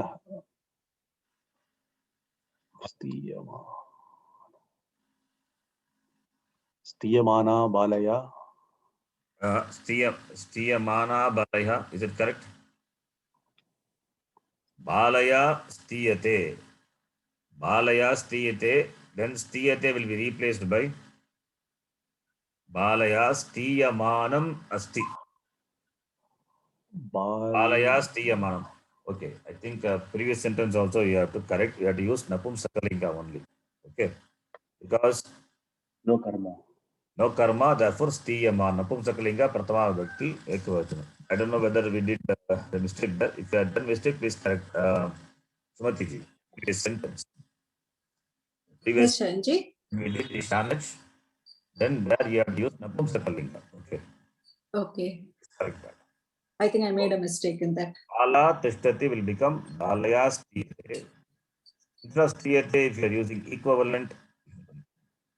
Stiyamana Balaya. Stiyamana Balaya. Is it correct? Balaya stiyate. Balaya stiyate. Then stiyate will be replaced by Balaya stiyamanam asti. Balaya stiyamanam. Okay. I think previous sentence also you have to correct. You have to use Napumsakalinga only. Okay. Because No karma. no karma, therefore stiyamana. Napumsakalinga pratama vibhakti ekavachana. I don't know whether we did the mistake there. If you had done mistake, please correct Sumati ji. Previous sentence. Previous Yes, Sharanji. we did Ishanach. Then there you have to use Napumsakalinga. Okay. Okay. Correct that. I think I made a mistake in that. Bala tishtati will become Balaya stiyate. Instead of stiyate, if you are using equivalent,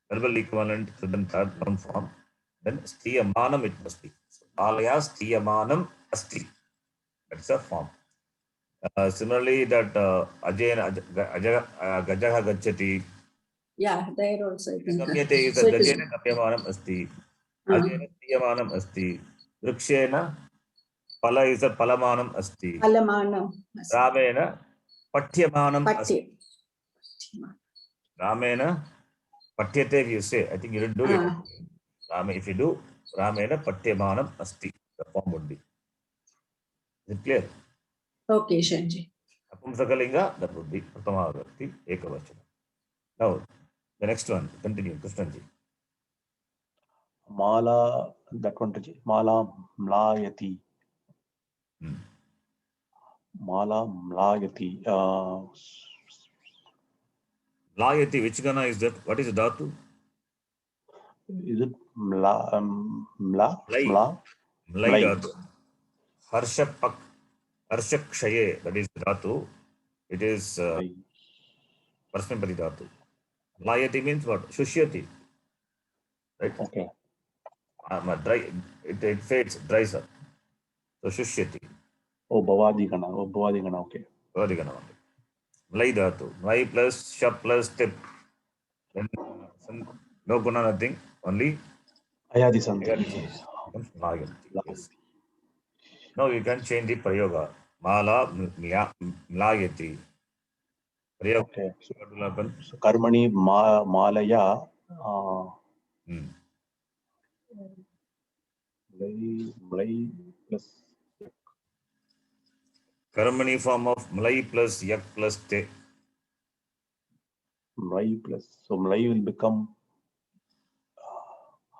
verbal equivalent to the third noun form, then stiyamanam it must be. So, Balaya stiyamanam asti. That's a form. Similarly, that Gajaha Gachati. Yeah, there also I think. Gamyate is So it is. Gajena Gamyamanam asti. Ajena Stiyamanam asti. Vrikshena Pala is a Palamanam asti. Alamanam. Ramena Pathyamanam asti. Patti. Ramena Patyate, if you say, I think you didn't do it. If you do, Ramena Pathyamanam asti. The form would be. Is it clear? Okay, Shanji. Apumsakalinga, that would be Pratama Vibhakti Ekavachana. Now, the next one, continue, Krishnaji. Mala, that one, Mala Mlayati. Mala Mlayati. Mlayati, which gana is that? What is the dhatu? Is it Mla? Mlai dhatu. Harshakshaye, that is dhatu. It is Prasnapati dhatu. Mlayati means what? Shushyati. Right? Okay. Dry, it fades, dries up. So Shushyati. Oh, Bhavadi Gana, okay. Bhavadiganam. Mlai dhatu. Mlai plus shap plus tip. Then no guna, nothing. Only Ayadi Santi. becomes Mlayanti. Yes. Now you can change the prayoga. Mala mlayati. Prayoga. Okay. What will happen? So Karmani Malaya. Mlai plus Karmani form of mlai plus yak plus te. Mlai plus. So Mlai will become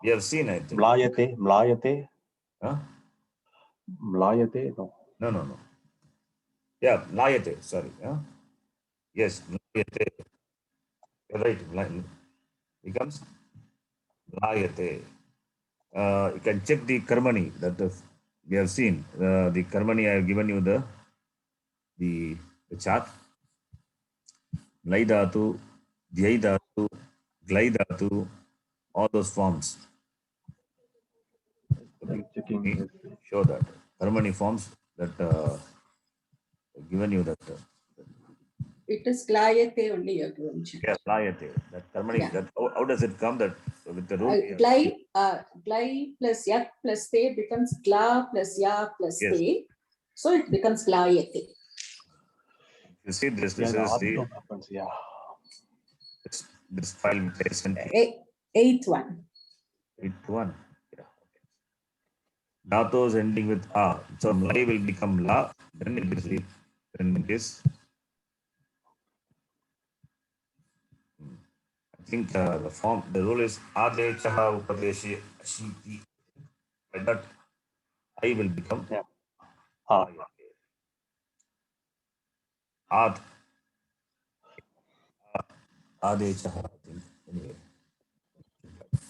We have seen, I think. Mlayate. Huh? Mlayate. No. No. Yeah, mlayate. Sorry. Huh? Yes, mlayate. You're right. Becomes mlayate. You can check the karmani that we have seen. The karmani, I have given you the chart. Mlai dhatu, dhyai dhatu, glai dhatu, all those forms. I'm checking this. Show that karmani forms that given you that. It is Glayate only you're going to. Yeah, mlayate. That karmani. Yeah. That how does it come? That with the rule. Glai plus yak plus te becomes gla plus ya plus Yes. te. So it becomes Glayate. You see this. This Yeah, is the what happens? Yeah. this file which I sent you. Eighth one. 8-1. Yeah. Dhatus ending with a. So mlai will become la. Then it is. I think the rule is adechaha upadeshi ashiti. Like that, I will become. Yeah. Ad. Adechaha. I think. Anyway.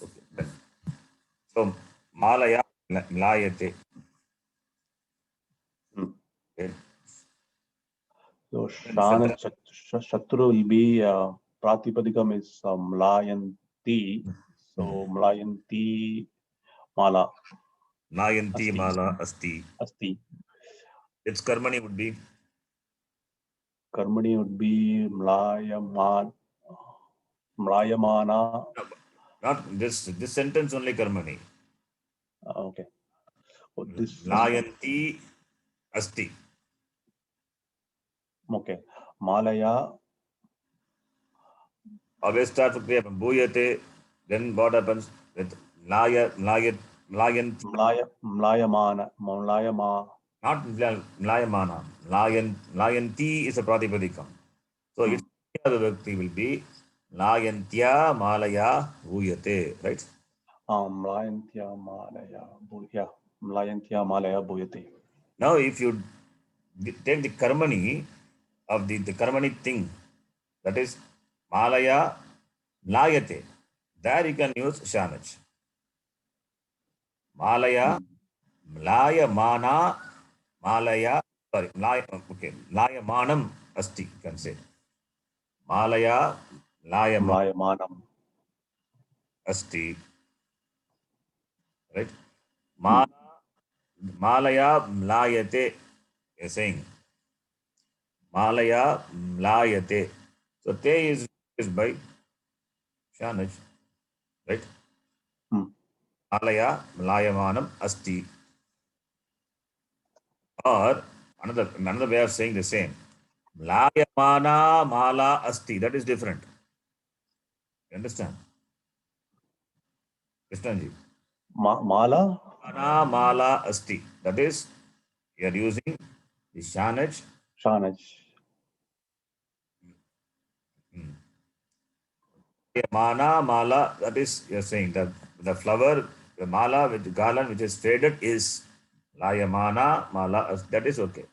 Okay. Then. So malaya mlayate. Okay. So Shana Shatru will be Pratipadikam is Mlayanti. So Mlayanti Mala. Nayanti Asti. mala asti. Asti. Its karmani would be. Karmani would be Mlayamana. Not this sentence only karmani. Okay. Oh, this. Nayanti asti. Okay. Malaya. Always start with kriya. Bhuyate. Then what happens with mlayanti. Mlayamana. Not mlayamana. Mlayanti is a pratipadikam. So its vibhakti will be mlayantya malaya bhuyate. Right? Mlayantya Malaya. Yeah. Mlayantya Malaya Bhuyate. Now if you take the karmani of the karmani thing, that is malaya mlayate, there you can use shanaj. Malaya mlayamana malaya, sorry, mlayamanam asti, you can say. Malaya Mlayamanam. asti. Right? Malaya mlayate, you're saying. Malaya mlayate. So te is by shanaj. Right? Malaya mlayamanam asti. Or another way of saying the same. Mlayamana mala asti. That is different. You understand? Krishnaji. Mala? Mala asti. That is, you are using the shanaj. Shanaj. Mana mala, that is, you are saying that the flower, the mala, with the garland which is faded is layamana mala. That is okay.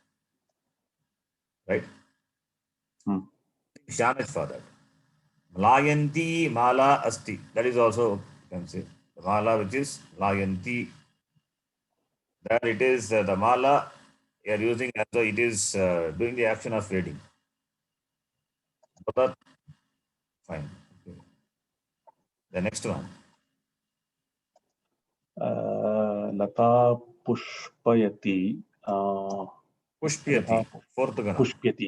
Right? Shanaj for that. Layanti mala asti. That is also, you can say, the mala which is layanti. There it is, the mala you are using as though it is doing the action of fading. So that, fine. Okay. The next one. Lata पुष्पयति Pushpyati. Lata Fourth gana. पुष्प्यति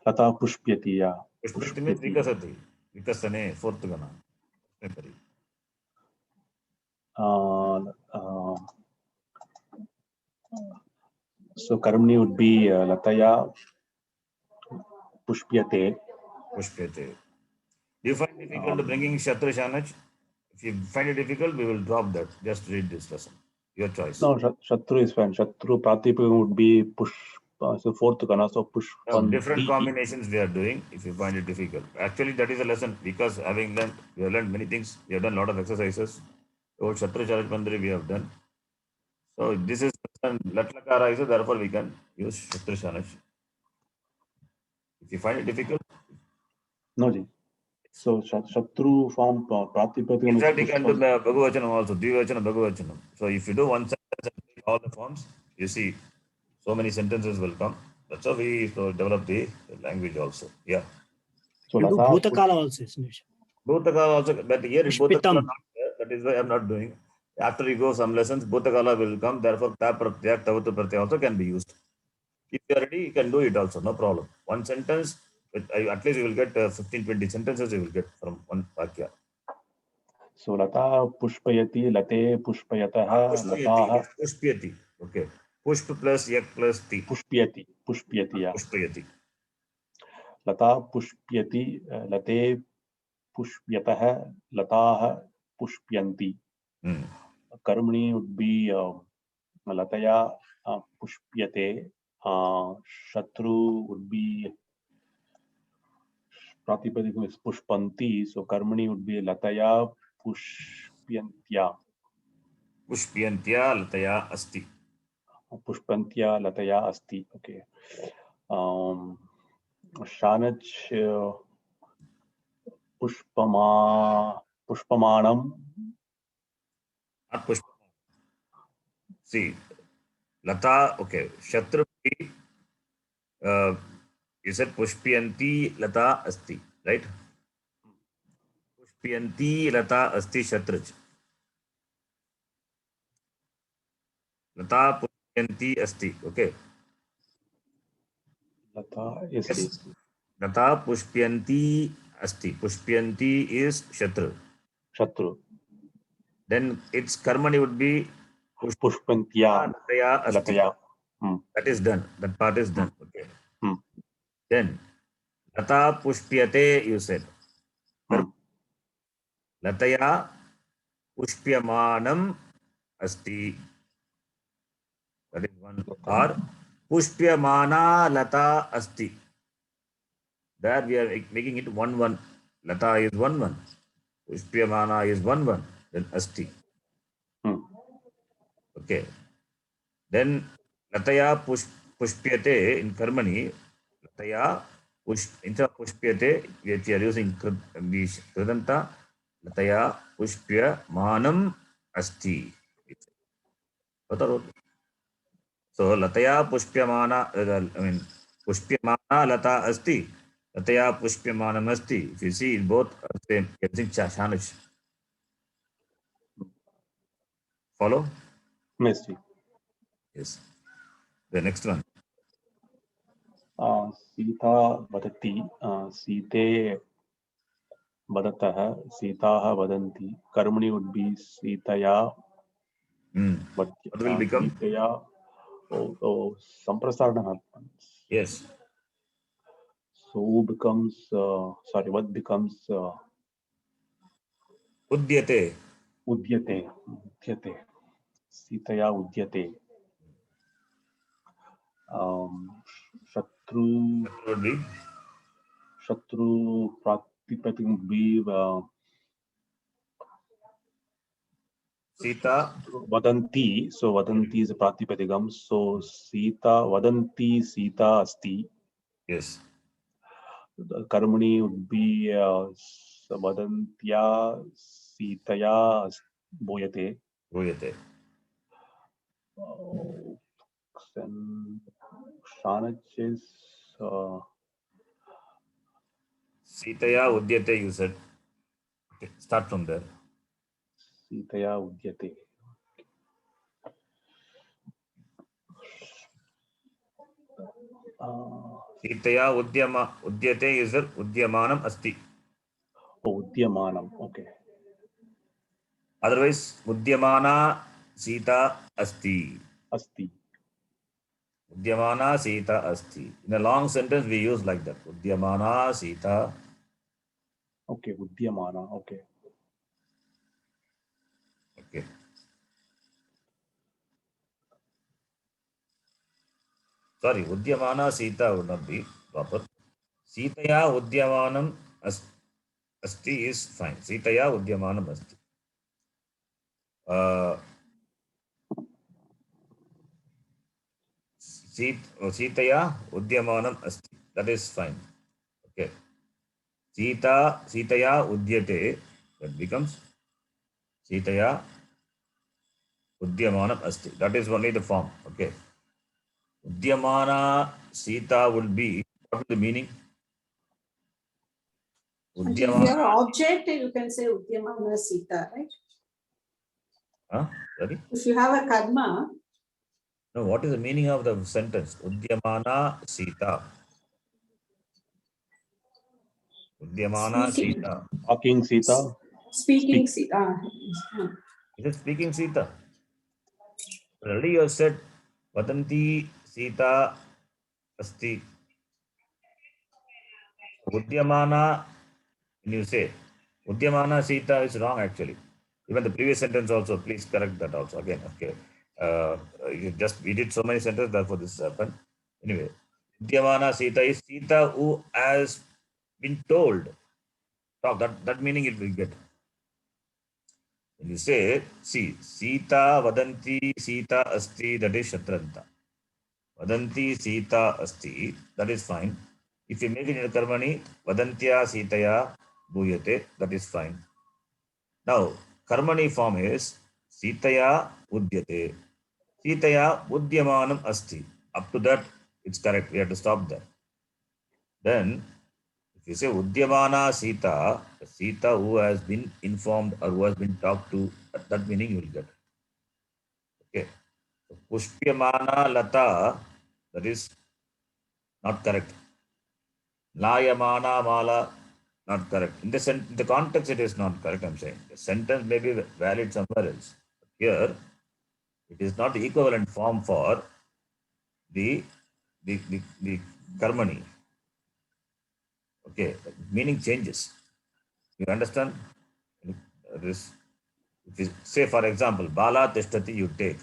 लता पुष्प्यति या Pushpyati means पुष्प्यति vikasati. Vikasane, fourth gana. so karmani would be lataya pushpyate. Pushpyate. Do you find difficult bringing Shatru Shanach? If you find it difficult, we will drop that. Just read this lesson. Your choice. No, Shatru is fine. Shatru Pratipakam would be push. So fourth gana, so push. No, different combinations we are doing if you find it difficult. Actually, that is a lesson because having learned, we have learned many things. We have done a lot of exercises. About Shatru Charaj Mandiri we have done. So this is Latlakara is therefore we can use Shatru Shanach. If you find it difficult, No, ji. So Shatru form Pratipakam. in fact, you can do Bhagavachanam also, Dvivachanam, Bhagavachanam. So if you do one sentence and take all the forms, you see so many sentences will come. That's how we develop the language also. Yeah. So You do Lata Bhutakala also, isn't it? Bhutakala also, but here Bhutakala Pushpitam. not there. That is why I'm not doing. After you go some lessons, Bhutakala will come. Therefore, Ta Pratyaya, Tavatu Pratyaya also can be used. If you are ready, you can do it also, no problem. One sentence, at least you will get 15, 20 sentences you will get from one Vakya. So Lata Pushpayati, Late Pushpayataha, Lataha. Pushpyati. Okay. Pushp plus Yak plus Ti. Pushpyati, yeah. Pushpyati. Lata Pushpyati, Late Pushpyataha, Lataha Pushpyanti. Karmani would be Lataya Pushpyate. Shatru would be Pratipadikam is Pushpanti. So Karmani would be Lataya Pushpyantya. Pushpyantya Lataya Asti. Pushpantya Lataya Asti. Okay. Shanach Pushpamanam. Not Pushpamanam. See, Lata, okay. Shatru, you said Pushpyanti Lata Asti, right? Pushpyanti Lata Asti Shatruj. Lata Pushpyanti Asti, okay. Lata is Yes. Lata Pushpyanti Asti. Pushpyanti is Shatru. Shatru. Then its karmani would be Pushpantya Lataya Asti. Lataya. That is done. That part is done. Okay. Hmm. Then Lata Pushpyate, you said. Lataya Pushpyamanam Asti. That is one. Or Pushpyamana Lata Asti. There we are making it 1-1. Lata is 1-1. Pushpyamana is 1-1. Then Asti. Okay. Then Lataya Pushpyate in Karmani. Lataya instead of Pushpyate, we are using the Kridanta. Lataya Pushpyamanam Asti. So Lataya Pushpyamana, Pushpyamana Lata Asti. Lataya Pushpyamanam Asti. If you see, both are same. Using Shanach. Follow? Yes. The next one. Sita Vadati. Site Vadataha. Sitaha Vadanti. Karmani would be Sitaya. What will become? Sitaya. Samprasarana happens. Yes. So who becomes, what becomes Udyate. Udyate. Sitaya Udyate. Shatru Pratipatik would be Sita. Vadanti. So Vadanti is a Pratipatikam. So Sita Vadanti Sita Asti. Yes. The Karmani would be Vadantya Sitaya Boyate. Boyate. Then Shanach is Sitaya Udyate, you said. Okay. Start from there. Sitaya Udyate. Sitaya udyate is udyamanam asti. Udyamanam. Okay. Otherwise, udyamana Sita asti. Asti. Udyamana Sita asti. In a long sentence, we use like that. Udyamana Sita. Okay. Udyamana. Okay. Okay. Sorry, Udyamana Sita would not be proper. Sitaya Udyamanam asti is fine. Sitaya Udyamanam asti. Sitaya Udyamanam asti. That is fine. Okay. Sitaya Udyate. That becomes Sitaya Udyamanam asti. That is only the form. Okay. Udyamana Sita will be, what is the meaning? And if you have Udyamana. an object, you can say Udyamana Sita, right? Huh? Sorry? If you have a karma, No, what is the meaning of the sentence? Udyamana Sita. Udyamana Speaking. Sita. Talking Sita. speaking Speak. Sita. Is it speaking Sita? Already you have said Vadanti Sita Asti. Udyamana, when you say Udyamana Sita is wrong actually. Even the previous sentence also, please correct that also again. Okay. We did so many sentences, therefore this happened. Anyway, Udyamana Sita is Sita who has been told. Talk, that meaning it will get. When you say, see, Sita Vadanti Sita Asti, that is Shatranta. Vadanti Sita Asti, that is fine. If you make it in a Karmani, Vadantya Sitaya Bhuyate, that is fine. Now, Karmani form is Sitaya Udyate. Sitaya Udyamanam Asti. Up to that, it's correct. We have to stop there. Then, if you say Udyamana Sita, the Sita who has been informed or who has been talked to, that meaning you will get. Okay. So, Pushpyamana Lata, that is not correct. Layamana Mala, not correct. In the context, it is not correct, I'm saying. The sentence may be valid somewhere else. Here, it is not the equivalent form for the Karmani. Okay, meaning changes. You understand? This, if you say, for example, Bala Tishtati, you take.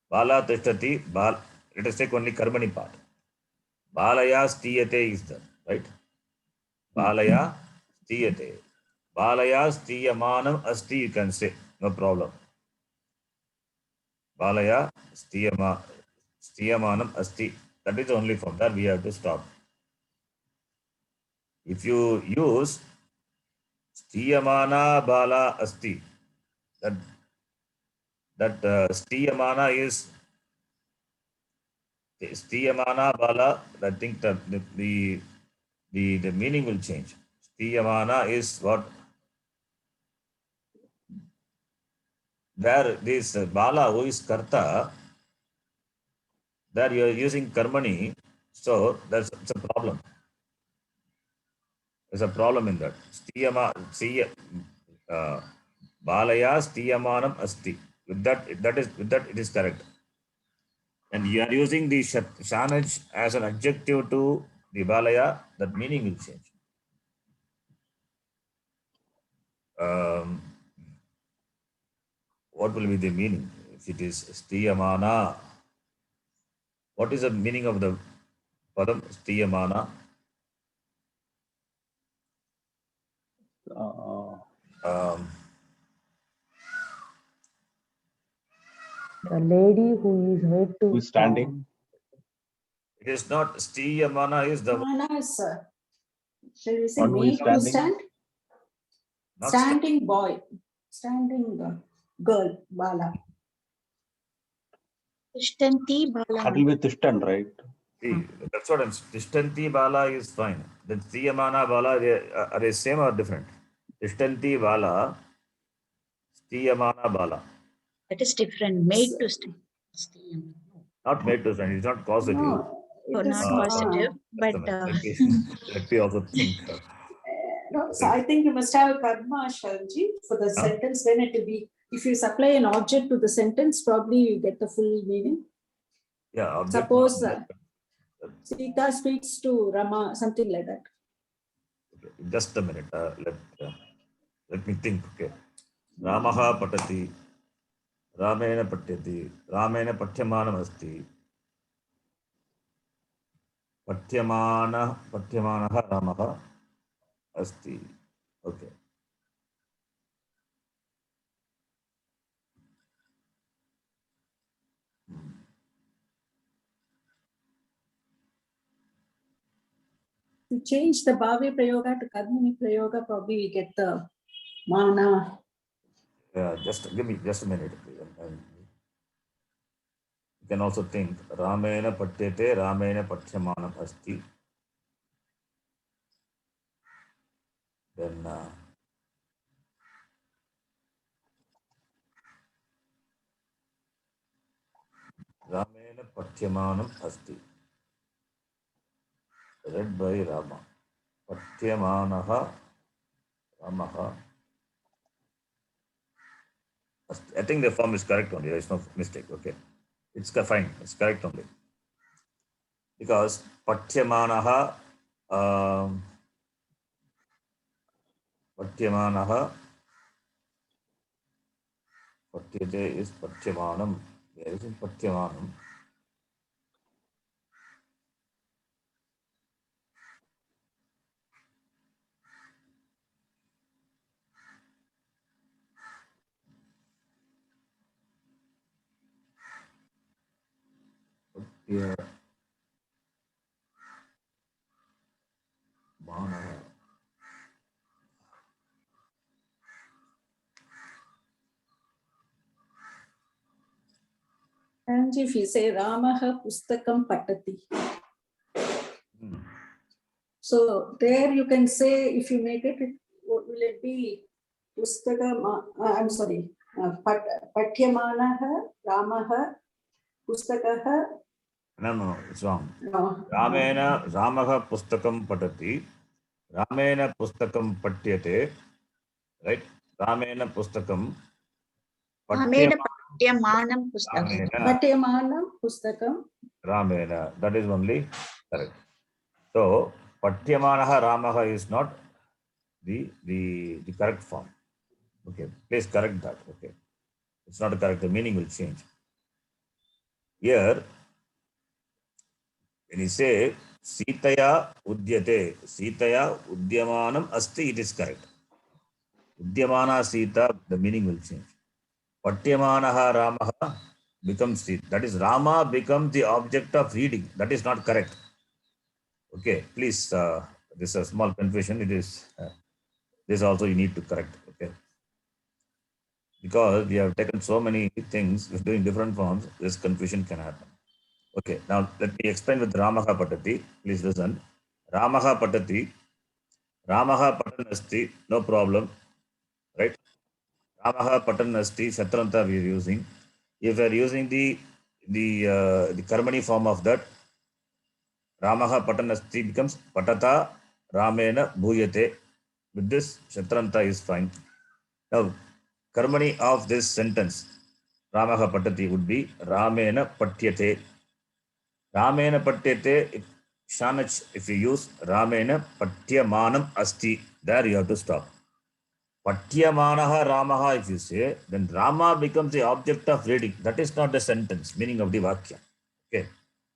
Bala Tishtati, let us take only Karmani part. Balaya Stiyate is there, right? Balaya Stiyate. Balaya Stiyamanam Asti, you can say, no problem. Balaya Stiyamanam Asti. That is only from that we have to stop. If you use Stiyamana Bala Asti, that Stiyamana is Stiyamana Bala, I think that the meaning will change. Stiyamana is what? Where this Bala, who is Karta, there you are using Karmani, so it's a problem. There's a problem in that. Balaya Stiyamanam Asti. With that it is correct. And you are using the Shanaj as an adjective to the Balaya, that meaning will change. What will be the meaning? If it is Stiyamana, what is the meaning of the Padam Stiyamana? The lady who is made to Who is standing? It is not Stiyamana is the Mana is, shall we say, One who is made to standing? stand? not Standing boy, standing girl, Bala. Tishtanti That Bala. will be Tishtan, right? See, that's what I'm Tishtanti Bala is fine. Then Stiyamana Bala, are they same or different? Tishtanti Bala, Stiyamana Bala. That is different. Made to stand. Not made to stand, it's not causative. No, So It is, not positive, but Let me also think. no, so I think you must have a karma, Sharji, for the Huh? sentence. Then it will be, if you supply an object to the sentence, probably you get the full meaning. Yeah, object. Suppose Sita speaks to Rama, something like that. Okay, just a minute. Let me think. Okay. Ramaha patati. Ramena patyati. Ramena pathyamanam asti. Pathyamanah Ramaha asti. Okay. To change the Bhavya Prayoga to Karmani Prayoga, probably we get the Mana. Yeah, give me just a minute. You can also think Ramena patyate, Ramena pathyamanam asti. Then Ramena pathyamanam asti. Read by Rama. Pathyamanaha Ramaha asti. I think the form is correct only. There is no mistake. Okay. It's fine. It's correct only. Because Pathyamanaha Patyamanaha Patyate is Patyamanam. There is Patyamanam. Patyamanaha. And if you say Ramaha Pustakam Patati. So there you can say, if you make it, will it be Pustakam, I'm sorry, Pathyamanaha Ramaha Pustakaha? No, it's wrong. No. Ramena Ramaha Pustakam Patati. Ramena Pustakam Patyate. Right? Ramena Pustakam Patyamanam pustakam. Patyamanam Pustakam. Ramena. That is only correct. So Patyamanaha Ramaha is not the correct form. Okay, please correct that. Okay. It's not correct. The meaning will change. Here, when you say Sitaya Udyate, Sitaya Udyamanam Asti, it is correct. Udyamana Sita, the meaning will change. Patyamanaha Ramaha becomes Sita. That is, Rama becomes the object of reading. That is not correct. Okay, please, this is a small confusion. It is, this also you need to correct. Okay. Because we have taken so many things doing different forms, this confusion can happen. Okay, now let me explain with Ramaha Patati. Please listen. Ramaha Patati. Ramaha Patan Asti, no problem. Right? Ramaha Patan Asti, Shatranta we are using. If we are using the Karmani form of that, Ramaha Patan Asti becomes Patata Ramena Bhuyate. With this, Shatranta is fine. Now, Karmani of this sentence, Ramaha Patati would be Ramena Patyate. Ramena Patyate, Shanach, if you use Ramena Patyamanam Asti, there you have to stop. Patyamanaha Ramaha, if you say, then Rama becomes the object of reading. That is not the sentence, meaning of the Vakya. Okay.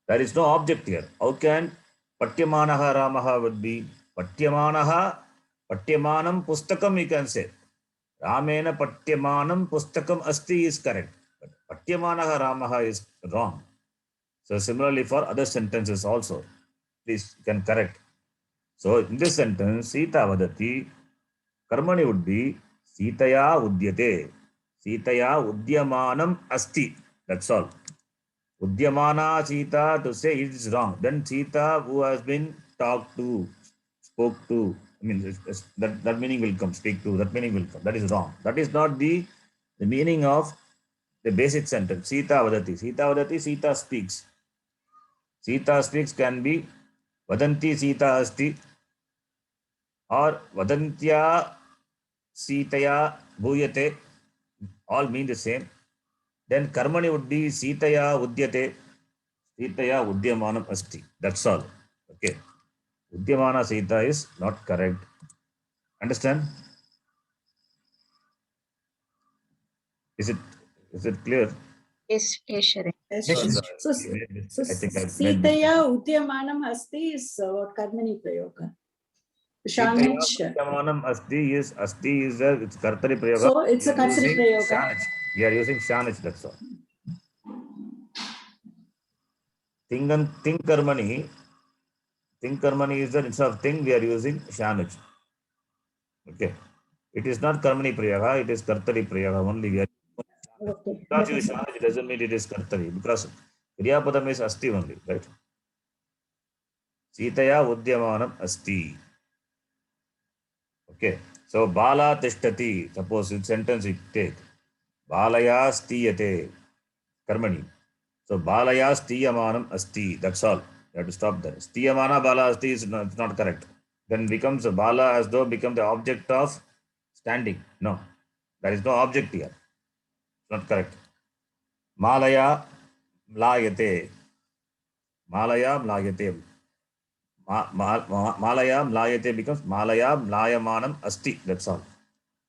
There is no object here. How can Patyamanaha Ramaha would be Patyamanaha, Patyamanam Pustakam, you can say. Ramena Patyamanam Pustakam Asti is correct. But Patyamanaha Ramaha is wrong. So similarly for other sentences also, please you can correct. So in this sentence, Sita Vadati, Karmani would be Sitaya Udyate. Sitaya Udyamanam Asti. That's all. Udyamana Sita, to say it is wrong. Then Sita, who has been talked to, spoke to, I mean, that meaning will come, speak to, that meaning will come. That is wrong. That is not the meaning of the basic sentence. Sita Vadati. Sita Vadati, Sita speaks. Sita speaks can be Vadanti Sita Asti or Vadantya Sitaya Bhuyate. All mean the same. Then Karmani would be Sitaya Udyate. Sitaya Udyamanam Asti. That's all. Okay. Udyamana Sita is not correct. Understand? Is it clear? Yes, Sharon. Yes, Yes, sure. sir. So, so I think I've made Sitaya Udyamanam Asti is what Karmani Prayoga. Sitaya Shanich. Udyamanam Asti is it's Kartari Prayoga. So it's a We are Kartari using Prayoga. Shanich. We are using Shanich, that's all. Think Karmani is the instead of thing we are using Shanich. Okay. It is not Karmani Prayoga, it is Kartari Prayoga only. We are Okay. because you Shanich doesn't mean it is Kartari because Kriyapadam is Asti only, right? Sitaya Udyamanam Asti. Okay. So Bala Tishtati, suppose in sentence you take Balaya Stiyate Karmani. So Balaya Stiyamanam Asti. That's all. You have to stop there. Stiyamana Bala Asti is not correct. Then becomes a Bala as though become the object of standing. No. There is no object here. It's not correct. Malaya Mlayate. Malaya Mlayate. Malaya Mlayate becomes Malaya Mlayamanam Asti. That's all.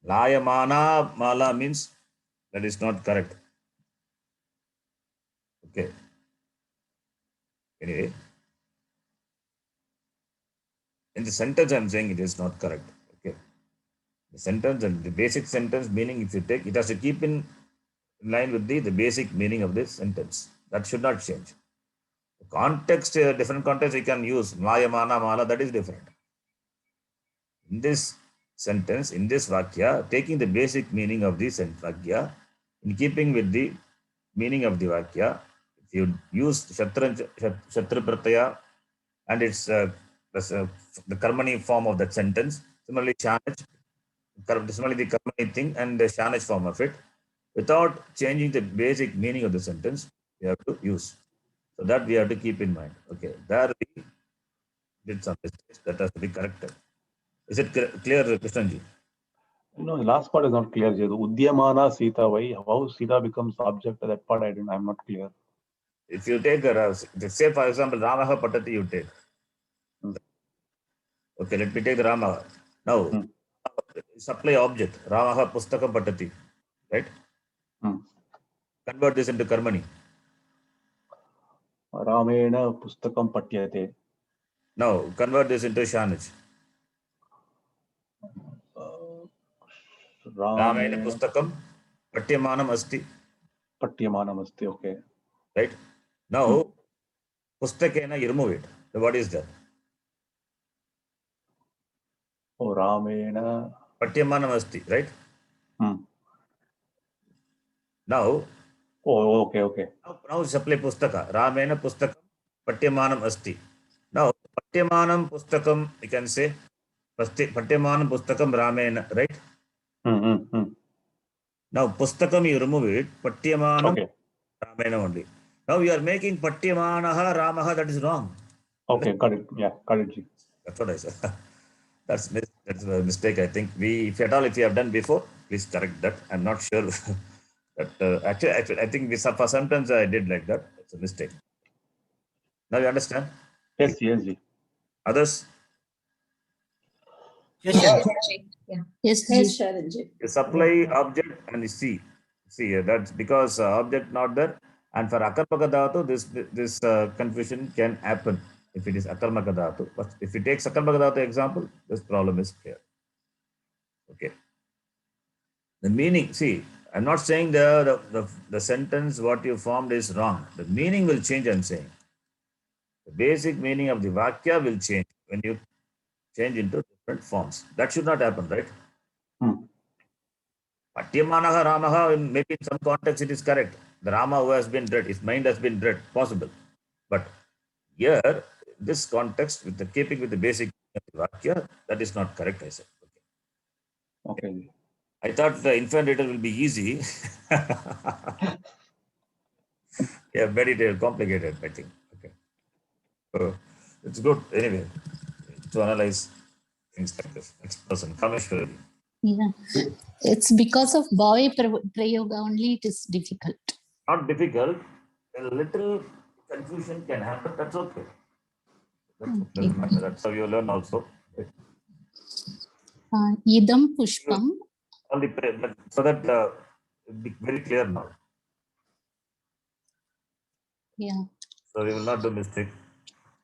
Layamana Mala means that is not correct. Okay. Anyway, in the sentence I'm saying it is not correct. Okay. The sentence and the basic sentence meaning, if you take, it has to keep in line with the basic meaning of this sentence. That should not change. The context, different context you can use. Mayamana, Mala, that is different. In this sentence, in this Vakya, taking the basic meaning of this Vakya, in keeping with the meaning of the Vakya, if you use Shatra Pratyaya and it's the Karmani form of that sentence, similarly Shanach, similarly the Karmani thing and the Shanach form of it, without changing the basic meaning of the sentence, we have to use. So that we have to keep in mind. Okay, there we did some mistakes that has to be corrected. Is it clear, Krishnanji? No, the last part is not clear. Jay. The Udyamana Sita, why? How Sita becomes object? That part I'm not clear. If you take, say for example, Ramaha Patati, you take. Okay, let me take the Ramaha. Now, supply object, Ramaha Pustakam Patati, right? Convert this into Karmani. Ramena Pustakam Patyate. Now, convert this into Shanach. Ramena Pustakam Patyamanam Asti. Patyamanam Asti, okay. Right? Now, Pustakena, you remove it. So what is that? Oh, Ramena. Patyamanam Asti, right? Now, oh, okay. Now supply Pustaka. Ramena Pustakam Patyamanam Asti. Now, Patyamanam Pustakam, you can say, Patyamanam Pustakam Ramena, right? Now, Pustakam, you remove it, Patyamanam Ramena only. Now, you are making Patyamanaha Ramaha, that is wrong. Okay, got it. Yeah, got it. G. That's what I said. That's a mistake, I think. If you have done before, please correct that. I'm not sure. But actually, I think for sometimes I did like that. It's a mistake. Now you understand? Yes, G. Others? Yes, Sharon. Yes, Yes, Ji. Sharon Ji. You supply object and see. See, that's because object not there. And for Akarmaka Dhatu, this confusion can happen if it is Akarmaka Dhatu. But if you take Sakarmaka Dhatu example, this problem is clear. Okay. The meaning, see, I'm not saying the sentence what you formed is wrong. The meaning will change, I'm saying. The basic meaning of the Vakya will change when you change into different forms. That should not happen, right? Patyamanaha Ramaha, maybe in some context it is correct. The Rama who has been dead, his mind has been dead, possible. But here, this context, with the keeping with the basic Vakya, that is not correct, I said. Okay. I thought the infinitive will be easy. Yeah, very complicated, I think. Okay. It's good anyway to analyze things like this. Next person, Kameshwari. Yeah, it's because of Bhave Prayoga only it is difficult. Not difficult. A little confusion can happen. That's okay. Doesn't matter. That's how you learn also. Idam Pushpam. All the so that it'll be very clear now. Yeah. So we will not do mistake.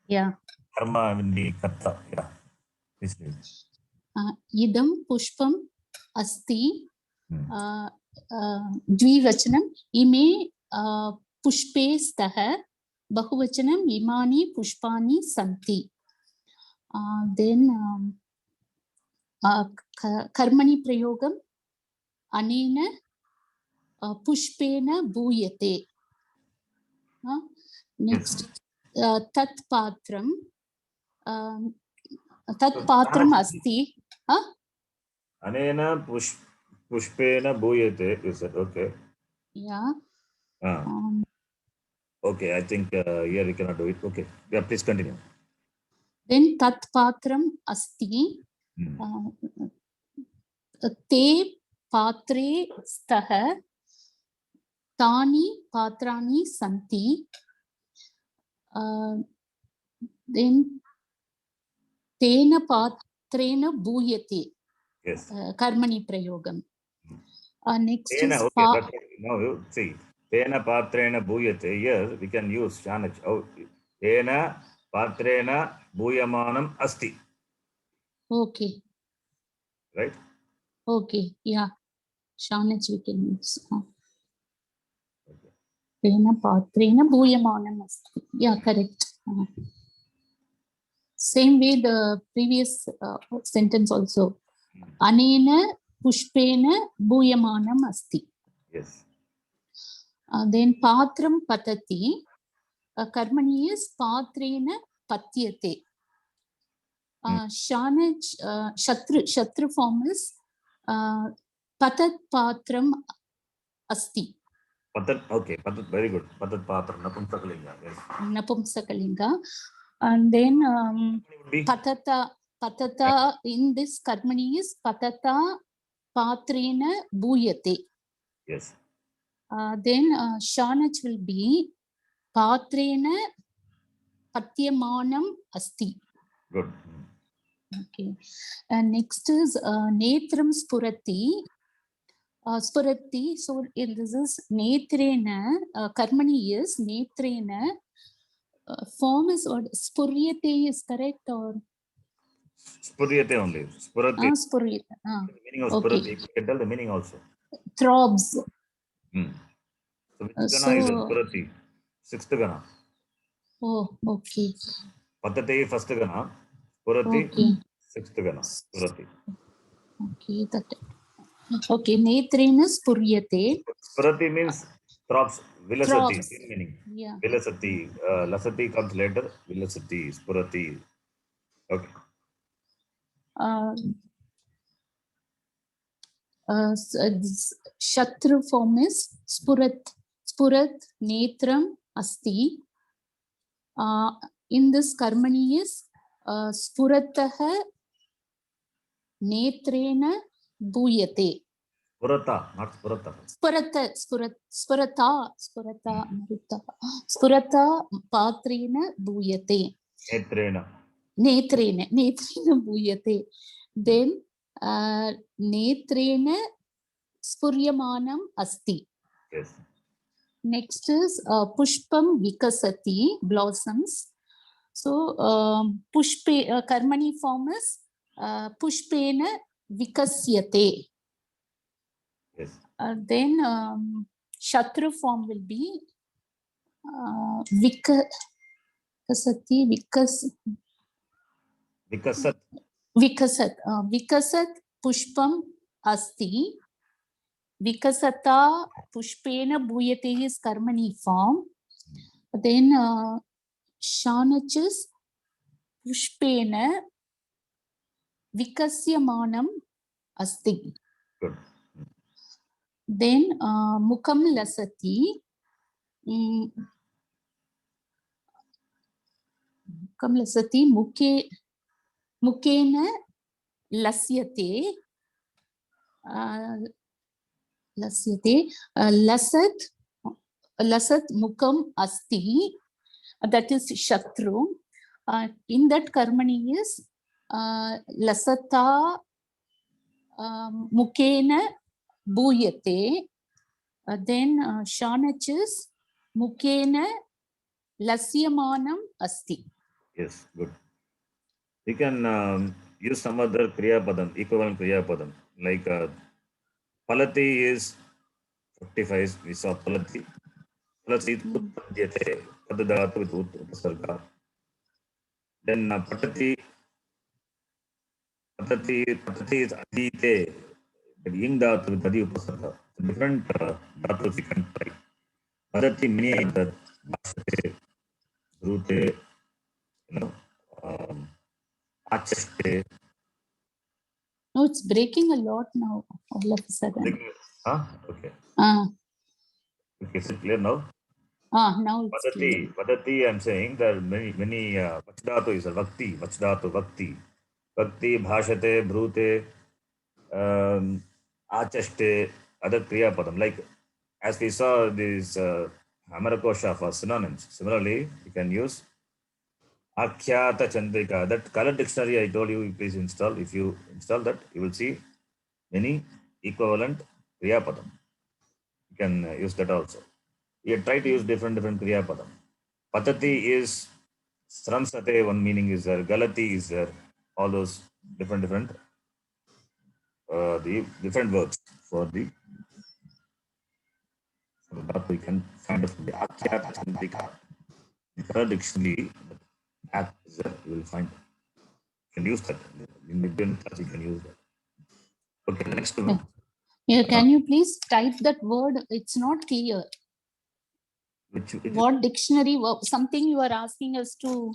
Yeah. Karma will be karta. Yeah. This way. Idam Pushpam Asti. Hmm. Dvivachanam ime pushpe staha bahuvachanam imani pushpani santi. Then karmani prayogam anena pushpena bhuyate. Next tat patram asti. Anena pushpena bhuyate. You said okay. Yeah. Okay, I think here we cannot do it. Okay, yeah, please continue. Then tat patram asti. Te patre staha tani patrani santi. Then tena patrena bhuyate. Yes. Karmani prayogam. Next Tena, is okay, but now you see tena patrena bhuyate. Here we can use shanach. Oh, tena patrena bhuyamanam asti. Okay. Right? Okay, yeah. Shanach we can use. Tena patrena bhuyamanam asti. Yeah, correct. Same way the previous sentence also. Anena pushpena bhuyamanam asti. Yes. Then patram patati. Karmani is patrena patyate. Shanach shatru form is patat patram asti. Patat, okay, patat, very good. Patat patram, napumsakalinga. Yes. Napumsakalinga. And then patata in this karmani is patata patrena bhuyate. Yes. Then shanach will be patrena patyamanam asti. Good. Okay. And next is netram spurati. Spurati. So this is netrena. Karmani is netrena. Form is what? Spuryate is correct or? Spuryate only. Spurati. Spuryate. The meaning of Okay. spurati. You can tell the meaning also. Throbs. So which gana So, is spurati? Sixth gana. Oh, okay. Patate first gana. Spurati. Okay. Sixth gana. Spurati. Okay, that. Okay, netrena spuryate. Spurati means throbs. Vilasati. Throbs. Same meaning. Yeah. Vilasati. Lasati comes later. Vilasati. Spurati. Okay. This shatru form is spurat netram asti. In this karmani is spurataha netrena bhuyate. Spurata, not spurata. Spurata patrena bhuyate. Netrena bhuyate. Then netrena spuryamanam asti. Yes. Next is pushpam vikasati, blossoms. So pushpe karmani form is pushpena vikasyate. Yes. Then shatru form will be vikasat pushpam asti. Vikasata pushpena bhuyate is karmani form. Then shanach is pushpena vikasyamanam asti. Good. Then mukam lasati. Mukam lasati mukena lasyate lasat mukam asti, that is Shatru. In that karmani is lasata mukena bhuyate. Then Shanach is mukena lasyamanam asti. Yes, good. You can use some other Kriya Padam, equivalent Kriya Padam. Like Palati is 55, we saw Palati. Palati is Utpadyate, Padadatu with Upasarga. Then Patati is Adite, the Ying Dhatu with Adi Upasarga. Different dhatus you can try. Padati many either Bhashate, Brute, Achaste. No, it's breaking a lot now, all of a sudden. Okay. Okay, is it clear now? Now it's clear. Padati, I'm saying there are many Vachdhatu is a Vakti, Vakti, Bhashate, Brute, Achaste, other Kriya Padam. Like as we saw these Amarakosha for synonyms. Similarly, you can use Akhyata Chandrika. That color dictionary I told you, please install. If you install that, you will see many equivalent Kriya Padam. You can use that also. You try to use different Kriya Padam. Patati is Sramsate, one meaning is there. Galati is there. All those different the different words for the that we can find out from the Akhyata Chandrika. In the dictionary, app is there, you will find. You can use that. In the class, you can use that. Okay, next one. Yeah, can you please type that word? It's not clear. What dictionary? Something you are asking us to.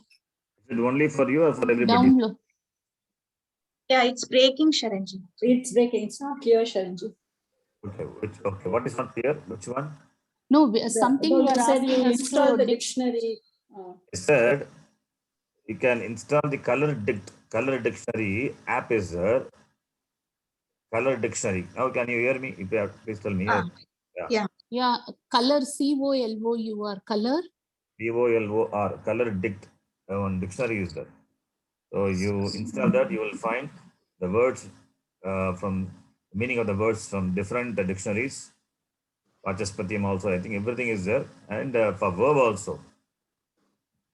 Is it only for you or for everybody? Download. Yeah, it's breaking, Sharanji. It's breaking. It's not clear, Sharanji. Okay, what is not clear? Which one? No, something you are said asking you us install to the dictionary. I said you can install the color dictionary app is there. Color dictionary. Now can you hear me? If you have, please tell me. Yeah, color COLOUR, color. COLOR, color one dictionary is there. So you install that, you will find the words from the meaning of the words from different dictionaries. Vachaspatiyam also, I think everything is there. And for verb also.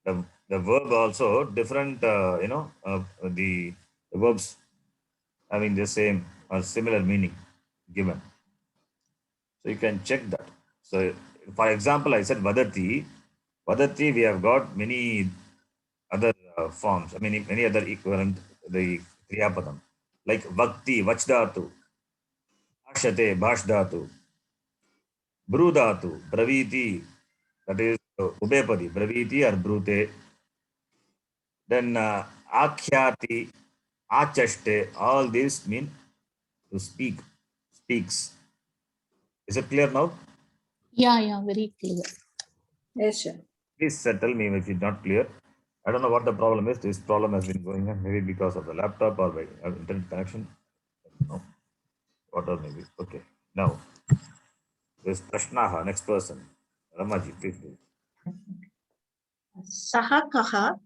The verb also different, the verbs having the same or similar meaning given. So you can check that. So for example, I said Vadati. Vadati, we have got many other forms. I mean, many other equivalent, the Kriyapadam. Like Vakti, Vachdhatu, Bhashate, Bhashdhatu, Brudhatu, Braviti, that is Ubepadi, Braviti or Brute. Then Akhyati, Achaste, all these mean to speak, speaks. Is it clear now? Yeah, very clear. Yes, sir. Please tell me if it's not clear. I don't know what the problem is. This problem has been going on maybe because of the laptop or by internet connection. No. Whatever maybe. Okay. Now, this Prashnaha, next person. Ramaji, please do. Saha Kaha.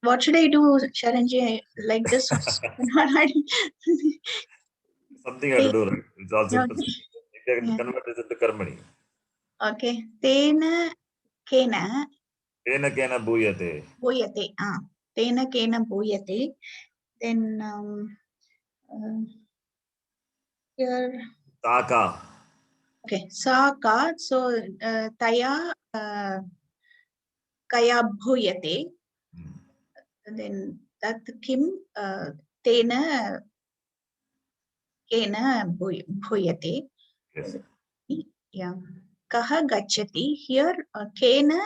What should I do, Sharanji? Like this? Something I have to do, right? It's all simple. Okay. You can convert this into Karmani. Okay. Tena Kena. Tena kena bhuyate. Bhuyate. Tena Kena Bhuyate. Then here. Taka. Okay. Saka. So Taya Kaya Bhuyate. Then that Kim Tena Kena Bhuyate. Yes. Yeah. Kaha Gachati. Here Kena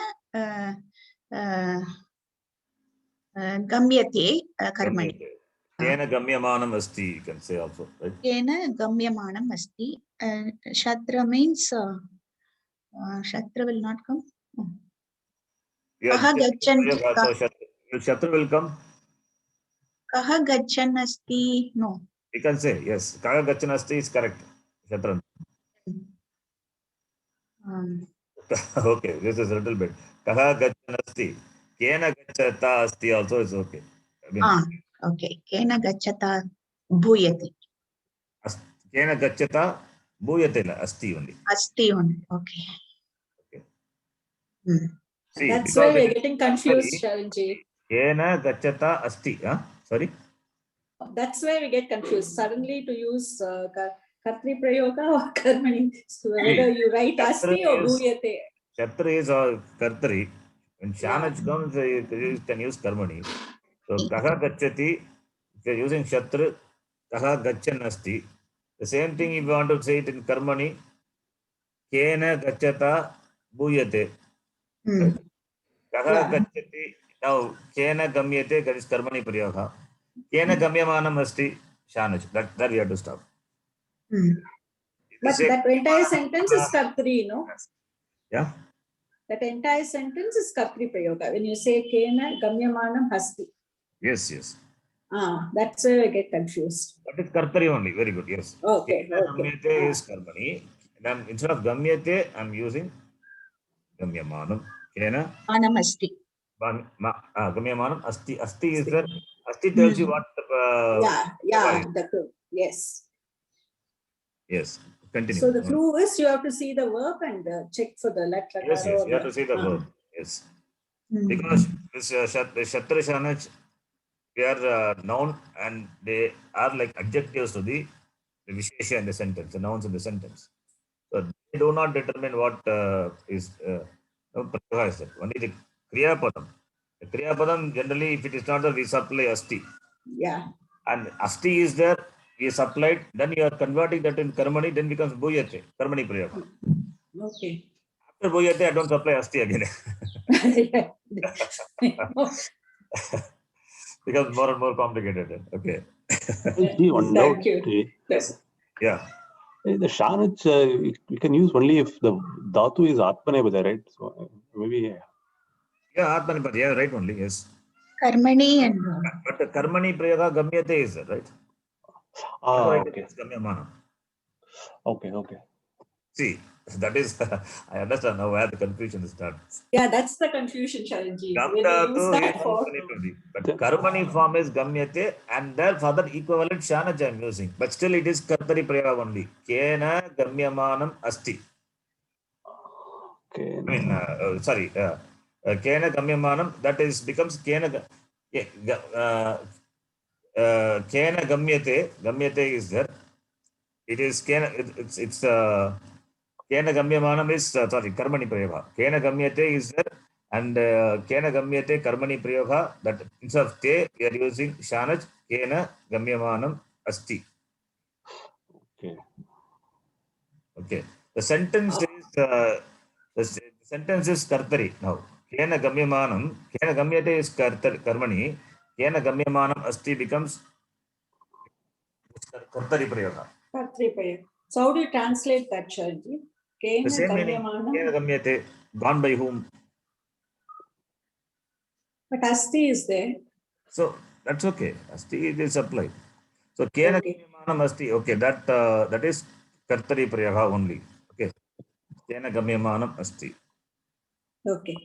Gamyate Karmani. Kena gamyamanam asti, you can say also, right? Kena Gamyamanam asti. Shatra means Shatra will not come. Yeah, Kaha gachan, so Shatru will come. kaha gachan asti? No. You can say, yes. Kaha Gachanasti is correct. Shatran. Okay, this is a little bit. Kaha Gachanasti. Kena Gachata Asti also is okay. I mean, Okay. Kena gachata bhuyati. Kena Gachata Bhuyate la Asti only. Asti only. Okay. Okay. Hmm. See, That's why because we're getting confused, Sharanji. Kena Gachata Asti. Huh? Sorry? That's where we get confused. Suddenly to use Kartri Prayoga or Karmani. So whether you write Asti or Bhuyate. Shatra is Kartari. When Shanach comes, you can use Karmani. So Kaha Gachati, if you're using Shatra, Kaha Gachan Asti. The same thing if you want to say it in Karmani, Kena Gachata Bhuyate. Right? Kaha Gachati, now Kena Gamyate, that is Karmani Prayoga. Kena Gamyamanam Asti, Shanach. That we have to stop. But that entire sentence is Kartri, no? Yeah. That entire sentence is Kartri Prayoga. When you say Kena Gamyamanam Hasti. Yes, yes. That's where I get confused. That is Kartari only. Very good. Yes. Okay. Gamyate is Karmani. Then instead of Gamyate, I'm using Gamyamanam. Kena Manam asti. Gamyamanam Asti. Asti is there. Asti tells you what. Yes. Yes. Continue. So the clue is you have to see the verb and check for the letter. Yes, yes. You have to see the verb. Yes. Because this Shatra Shanach, they are noun and they are like adjectives to the Vishesha in the sentence, the nouns in the sentence. So they do not determine what is Prayoga is that. Only the Kriya Padam. The Kriya Padam, generally, if it is not there, we supply Asti. Yeah. And Asti is there, we supplied, then you are converting that in Karmani, then becomes Bhuyate, Karmani Prayoga. Okay. After Bhuyate, I don't supply Asti again. Becomes more and more complicated. Then. Okay. One doubt. Yeah. The Shanach, we can use only if the Dhatu is Atmanepada, right? So maybe. Yeah, Atmanepada, yeah, right only, yes. Karmani and. But the Karmani Prayoga Gamyate is there, right? Okay. Gamyamana. Okay. See, that is, I understand now where the confusion starts. Yeah, that's the confusion, Sharanji. But Karmani form is Gamyate and their further equivalent Shanach I am using. But still it is Kartari Prayoga only. Kena Gamyamanam Asti. Okay. I mean, Kena Gamyamanam, that is becomes Kena Gamyate. Gamyate is there. It is Kena, it's Kena Gamyamanam is, Karmani Prayoga. Kena Gamyate is there. And Kena Gamyate Karmani Prayoga, that instead of Te, we are using Shanach, Kena Gamyamanam Asti. Okay. The sentence is Kartari now. Kena Gamyate is Karmani. Kena Gamyamanam Asti becomes Kartari Prayoga. So how do you translate that, Sharanji? The same meaning. Kena Gamyate, gone by whom? But Asti is there. So that's okay. Asti is applied. So Kena Gamyamanam Asti. Okay, that is Kartari Prayoga only. Okay. Kena Gamyamanam Asti. Okay.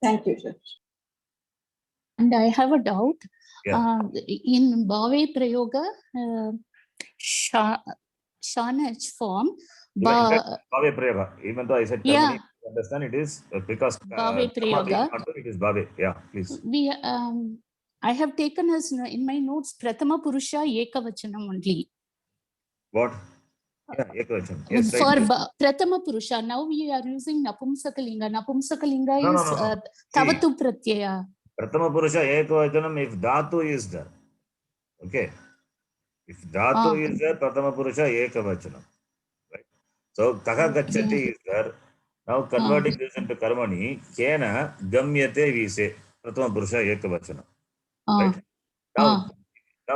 Thank you, Judge. And I have a doubt. Yeah. In Bhave Prayoga, Shanach form. Bhave Prayoga. Even though I said Karmani, understand it is because Bhave Prayoga. It is Bhave. Yeah, please. I have taken as in my notes Prathama Purusha Ekavachanam only. What? Yeah, Ekavachanam. Yes, For right. Prathama Purusha, now we are using Napumsakalinga. Napumsakalinga No. is Tavatu Pratyaya. Prathama Purusha Ekavachanam if Dhatu is there. Okay. If Dhatu is there, Prathama Purusha Ekavachanam. Right. So Kaha Gachati is there. Now converting this into Karmani, Kena Gamyate we say Prathama Purusha Ekavachanam. Right. Now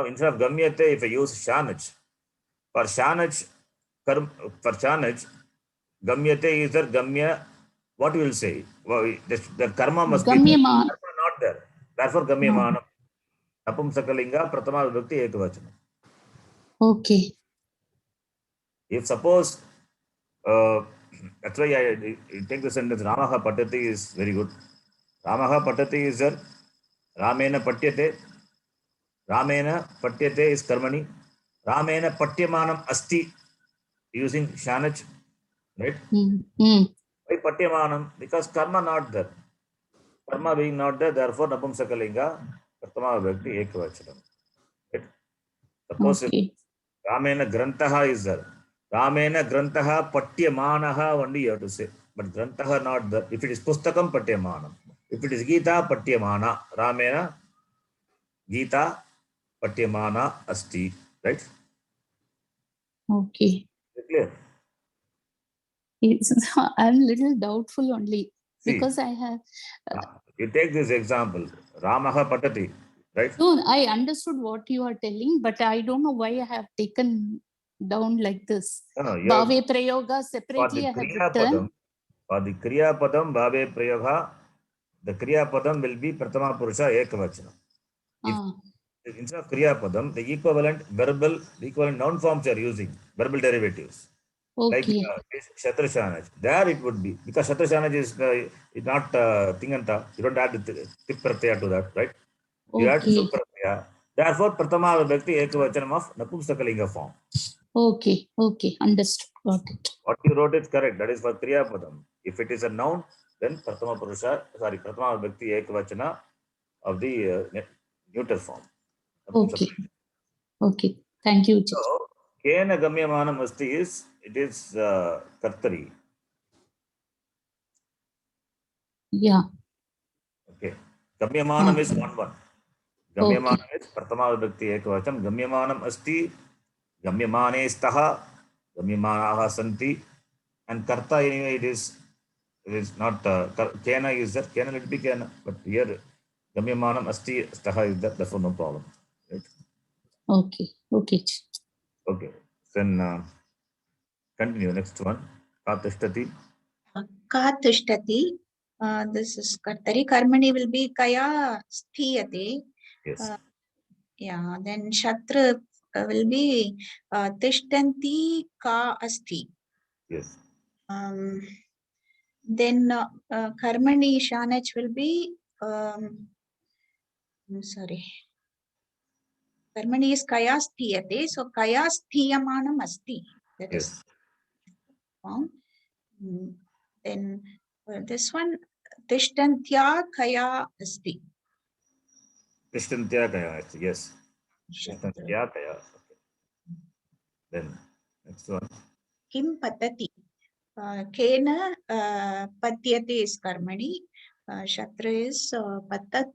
instead of Gamyate, if I use Shanach, for Shanach, Gamyate is there, Gamya what you will say? Well, the karma must be there. Gamyama. Karma not there. Therefore, gamyamanam. Napumsakalinga prathama vibhakti ekavachanam. Okay. If suppose, that's why I take the sentence Ramaha Patati is very good. Ramaha Patati is there. Ramena Patyate. Ramena Patyate is karmani. Ramena Patyamanam asti using Shanach. Right? Why Patyamanam? Because karma not there. Karma being not there, therefore Napumsakalinga prathama vibhakti ekavachanam. Right? Suppose if Okay. Ramena Grantaha is there. Ramena Grantaha Patyamanaha only you have to say. But Grantaha not there. If it is Pustakam Patyamanam. If it is Gita Patyamana. Ramena Gita Patyamana Asti. Right? Okay. Is it clear? I'm little doubtful only See, because I have. you take this example. Ramaha Patati. Right? No, I understood what you are telling, but I don't know why I have taken down like this. No, you have, Bhave Prayoga for separately the I have Kriya written. Padam, for the Kriya Padam Bhave Prayoga, the Kriya Padam will be Prathama Purusha Ekavachana. If instead of Kriya Padam, the equivalent verbal, the equivalent noun forms are using, verbal derivatives. Like Okay. Shatrashanaj. There it would be, because Shatrashanaj is not Tinganta. You don't add the Tip Pratyaya to that, right? You add Okay. Sup Pratyaya. Therefore, Prathama Vibhakti Ekavachanam of Napumsakalinga form. Okay. Okay. Understood. Got it. What you wrote is correct. That is for Kriya Padam. If it is a noun, then Prathama Vibhakti Ekavachana of the neuter form. Okay. Okay. Thank you. So, Kena Gamyamanam Asti is, it is Kartari. Yeah. Okay. Gamyamanam is 1-1. Gamyamanam is Prathama Vibhakti Ekavacham. Gamyamanam Asti, Gamyamane Staha, Gamyamanaha Santi, and Karta anyway it is not Kena is that. Kena, let it be Kena. But here Gamyamanam Asti Staha is that, therefore no problem. Right? Okay. Okay. Okay. Then continue. Next one. Katishtati. Ka tishtati. This is Kartari. Karmani will be Kaya Sthiyate. Yes. Yeah. Then Shatra will be Tishtanti Ka Asti. Yes. Then Karmani Shanach will be sorry. Karmani is Kaya Sthiyate. So Kaya Sthiyamanam Asti. That is Yes. form. Then this one Tishtantya Kaya Asti. Tishtantya Kaya. Yes. Shatra. Tishtantya Kaya. Okay. Then next one. Kim patati. Kena patyate is karmani. Shatra is patat.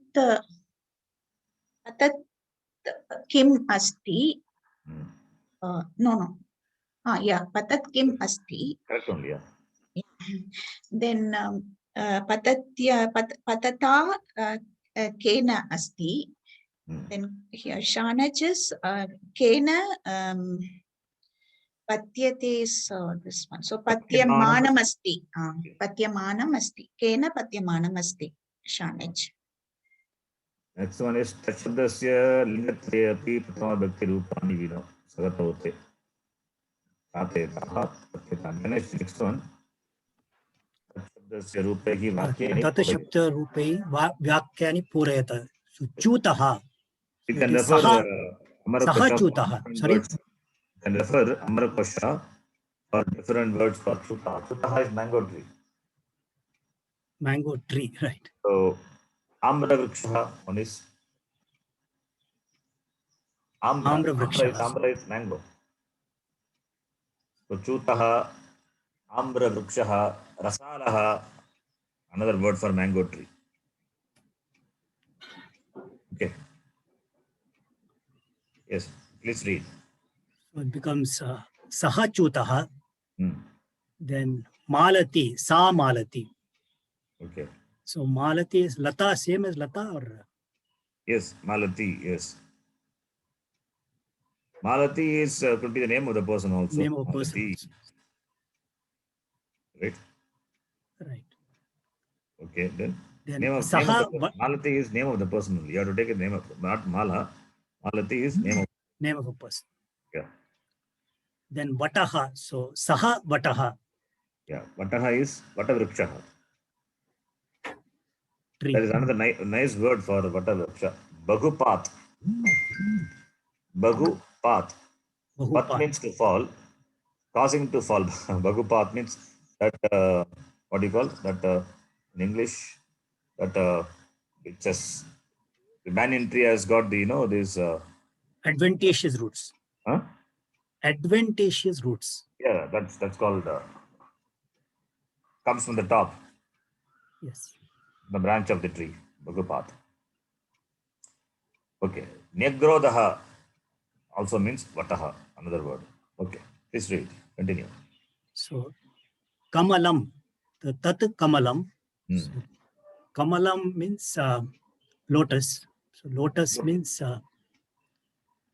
Patat kim asti. No. Yeah. Patat kim asti. Correct only. Yeah. Then patata kena asti. Then here Shanach is kena patyate is this one. So patyamanam asti. Patyamanam asti. Kena patyamanam asti. Shanach. Next one is Tachabdasya Lingatve Api Prathama Bhakti Rupani Vino Sagatote. Next one. Tachabdasya Rupehi Vakyani. Tata Shabda Rupai Vyakyani Purayata. So Chutaha. You So can it is refer Saha Amarakosha for Chutaha. different Sorry. words. You can refer Amarakosha for different words for Chutaha. Chutaha is mango tree. Mango tree, right. So Amra Vriksha, one is Amra. Amra is mango. So Chutaha, Amra Vrikshaha, Rasalaha, another word for mango tree. Okay. Yes, please read. So it becomes Saha Chutaha. Hmm. Then Malati, Sa Malati. Okay. So Malati is Lata, same as Lata or? Yes, Malati, yes. Malati is could be the name of the person also. Name of Malati. person also. Right. Right. Okay, then Then name of Saha, the person. Malati is name of the person only. You have to take a name of, not Mala. Malati is name of. name of a person. Yeah. Then Vataha. So Saha Vataha, Yeah. Vataha is Vatavrikshaha. tree. That is another nice word for Vatavriksha. Bagupat. Bagupat. Pat Bahupat. means to fall, causing to fall. Bagupat means that, what do you call that in English? That it just, the banyan tree has got the, this, Adventitious roots. huh? Adventitious roots. Yeah, that's called, comes from the top, Yes. the branch of the tree, Bagupat. Okay. Negrodha also means Vataha, another word. Okay. Please read. Continue. So Kamalam, the Tat Kamalam. Hmm. So, Kamalam means lotus. So lotus means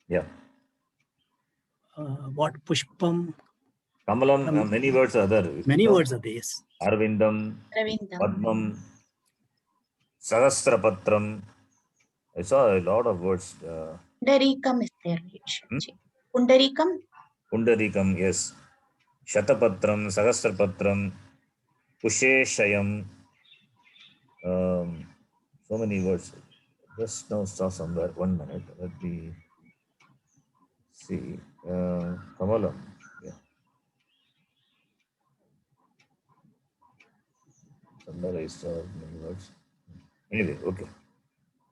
Yeah. what? Pushpam. Kamalam, many words are there. Many words are there. Yes. Arvindam, Ravindam. Padmam, Sahasrapatram. I saw a lot of words. Pundarikam is there. Pundarikam. Pundarikam, yes. Shatapatram, Sahasrapatram, Pusheshayam. So many words. Just now saw somewhere. 1 minute. Let me see. Kamalam. Yeah. Somewhere I saw many words. Anyway, okay.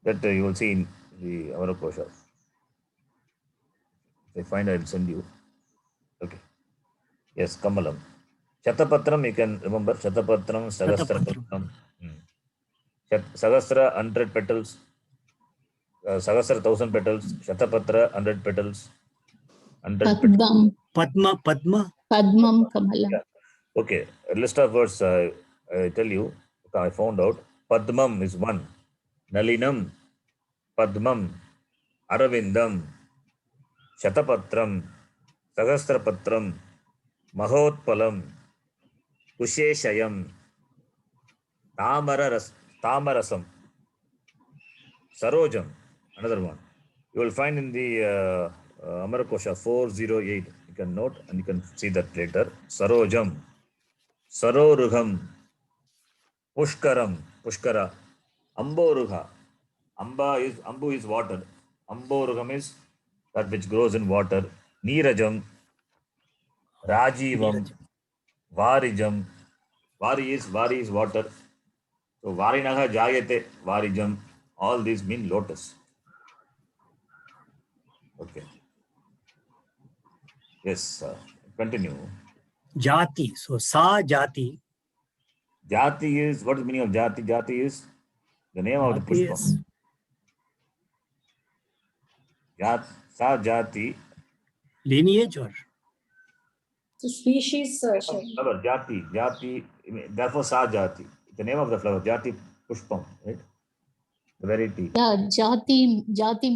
That you will see in the Amarokosha. If I find, I will send you. Okay. Yes, Kamalam. Shatapatram, you can remember. Shatapatram, Sahasrapatram. Sahasra, 100 petals. Sahasra, 1000 petals. Shatapatra, 100 petals. 100 petals. Padmam, Padma. Padmam Kamalam. Yeah. Okay. A list of words I tell you. I found out. Padmam is 1. Nalinam, Padmam, Aravindam, Shatapatram, Sahasrapatram, Mahotpalam, Kusheshayam, Tamarasam, Sarojam, another one. You will find in the Amarokosha 408. You can note and you can see that later. Sarojam, Sarorugham, Pushkara, Amboruha. Ambu is water. Amborugham is that which grows in water. Neerajam, Rajivam, Varijam. Vari is water. So Varinaha Jayate, Varijam. All these mean lotus. Okay. Yes, continue. Jati. So Sa Jati. Jati is, what is the meaning of Jati? Jati is the name of the Jati Pushpa. is Sa Jati. lineage or So species, Flower, Jati, therefore Sa Jati. The name of the flower, Jati Pushpam, right? The variety. Yeah, Jati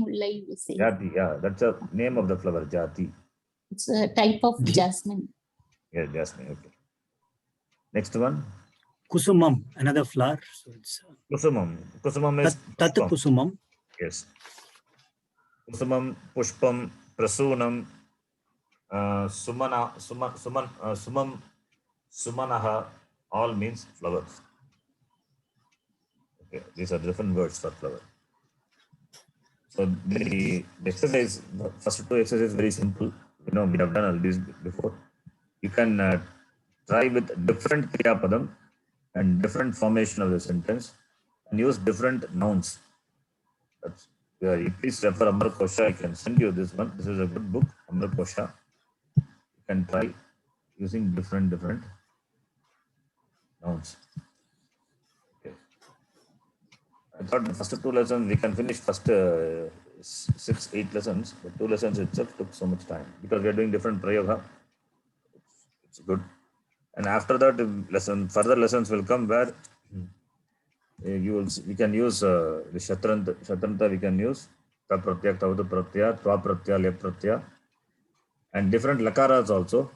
Mullai, we say. Jati, yeah, that's the name of the flower, Jati. It's a type of jasmine. Yeah, jasmine, okay. Next one. Kusumam, another flower. So it's Kusumam. Kusumam is Tat Pushpam. Kusumam. Yes. Kusumam, Pushpam, Prasunam, Sumanaha, all means flowers. Okay, these are different words for flower. So the exercise, the first two exercises, very simple. We have done all these before. You can try with different Kriya Padam and different formation of the sentence and use different nouns. That's, you please refer Amarokosha. I can send you this one. This is a good book, Amarokosha. You can try using different nouns. Okay. I thought the first two lessons we can finish first 6-8 lessons. The 2 lessons itself took so much time because we are doing different prayoga. It's good. And after that, further lessons will come where we can use the Shatranta we can use Ta Pratyaya, Tavadu Pratyaya, Tva Pratyaya, Lep Pratyaya, and different lakaras also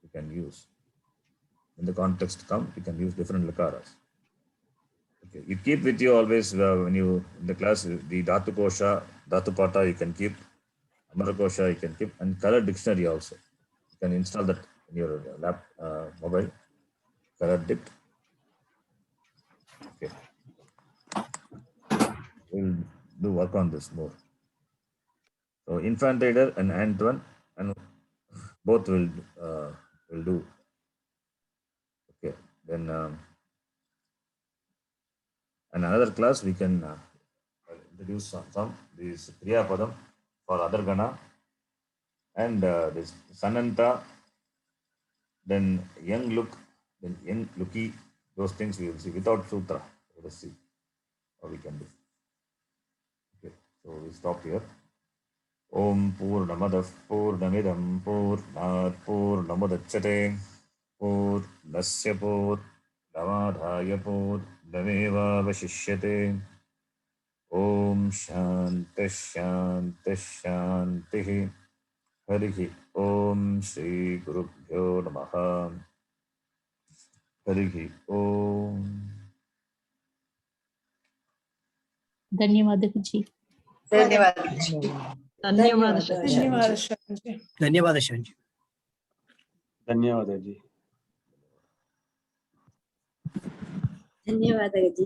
we can use. When the context comes, we can use different lakaras. Okay. You keep with you always when you in the class the Dhatu Kosha, Dhatu Pata you can keep, Amara Kosha you can keep, and color dictionary also. You can install that in your mobile. Color dict. Okay. We'll do work on this more. So infant reader and Antoine and both will do. Okay. Then in another class we can introduce some these Kriya Padam for other Gana and this Sananta, then young look, then young looky, those things we will see without sutra. Let us see what we can do. Okay, so we stop here. Om Purnamadav Purnamidam Purnat Purnamudachyate Purnasya Purnamadhaya Purnameva Vashishyate. Om Shanti Shanti Shanti. Harihi Om Shri Gurubhyo Namaha. Harihi Om. ಧನ್ಯವಾದ ಗುರುಜಿ. ಧನ್ಯವಾದ ಧನ್ಯವಾದ ಧನ್ಯವಾದ ಶಾಂಜಿ. ಧನ್ಯವಾದ G. ಧನ್ಯವಾದ G.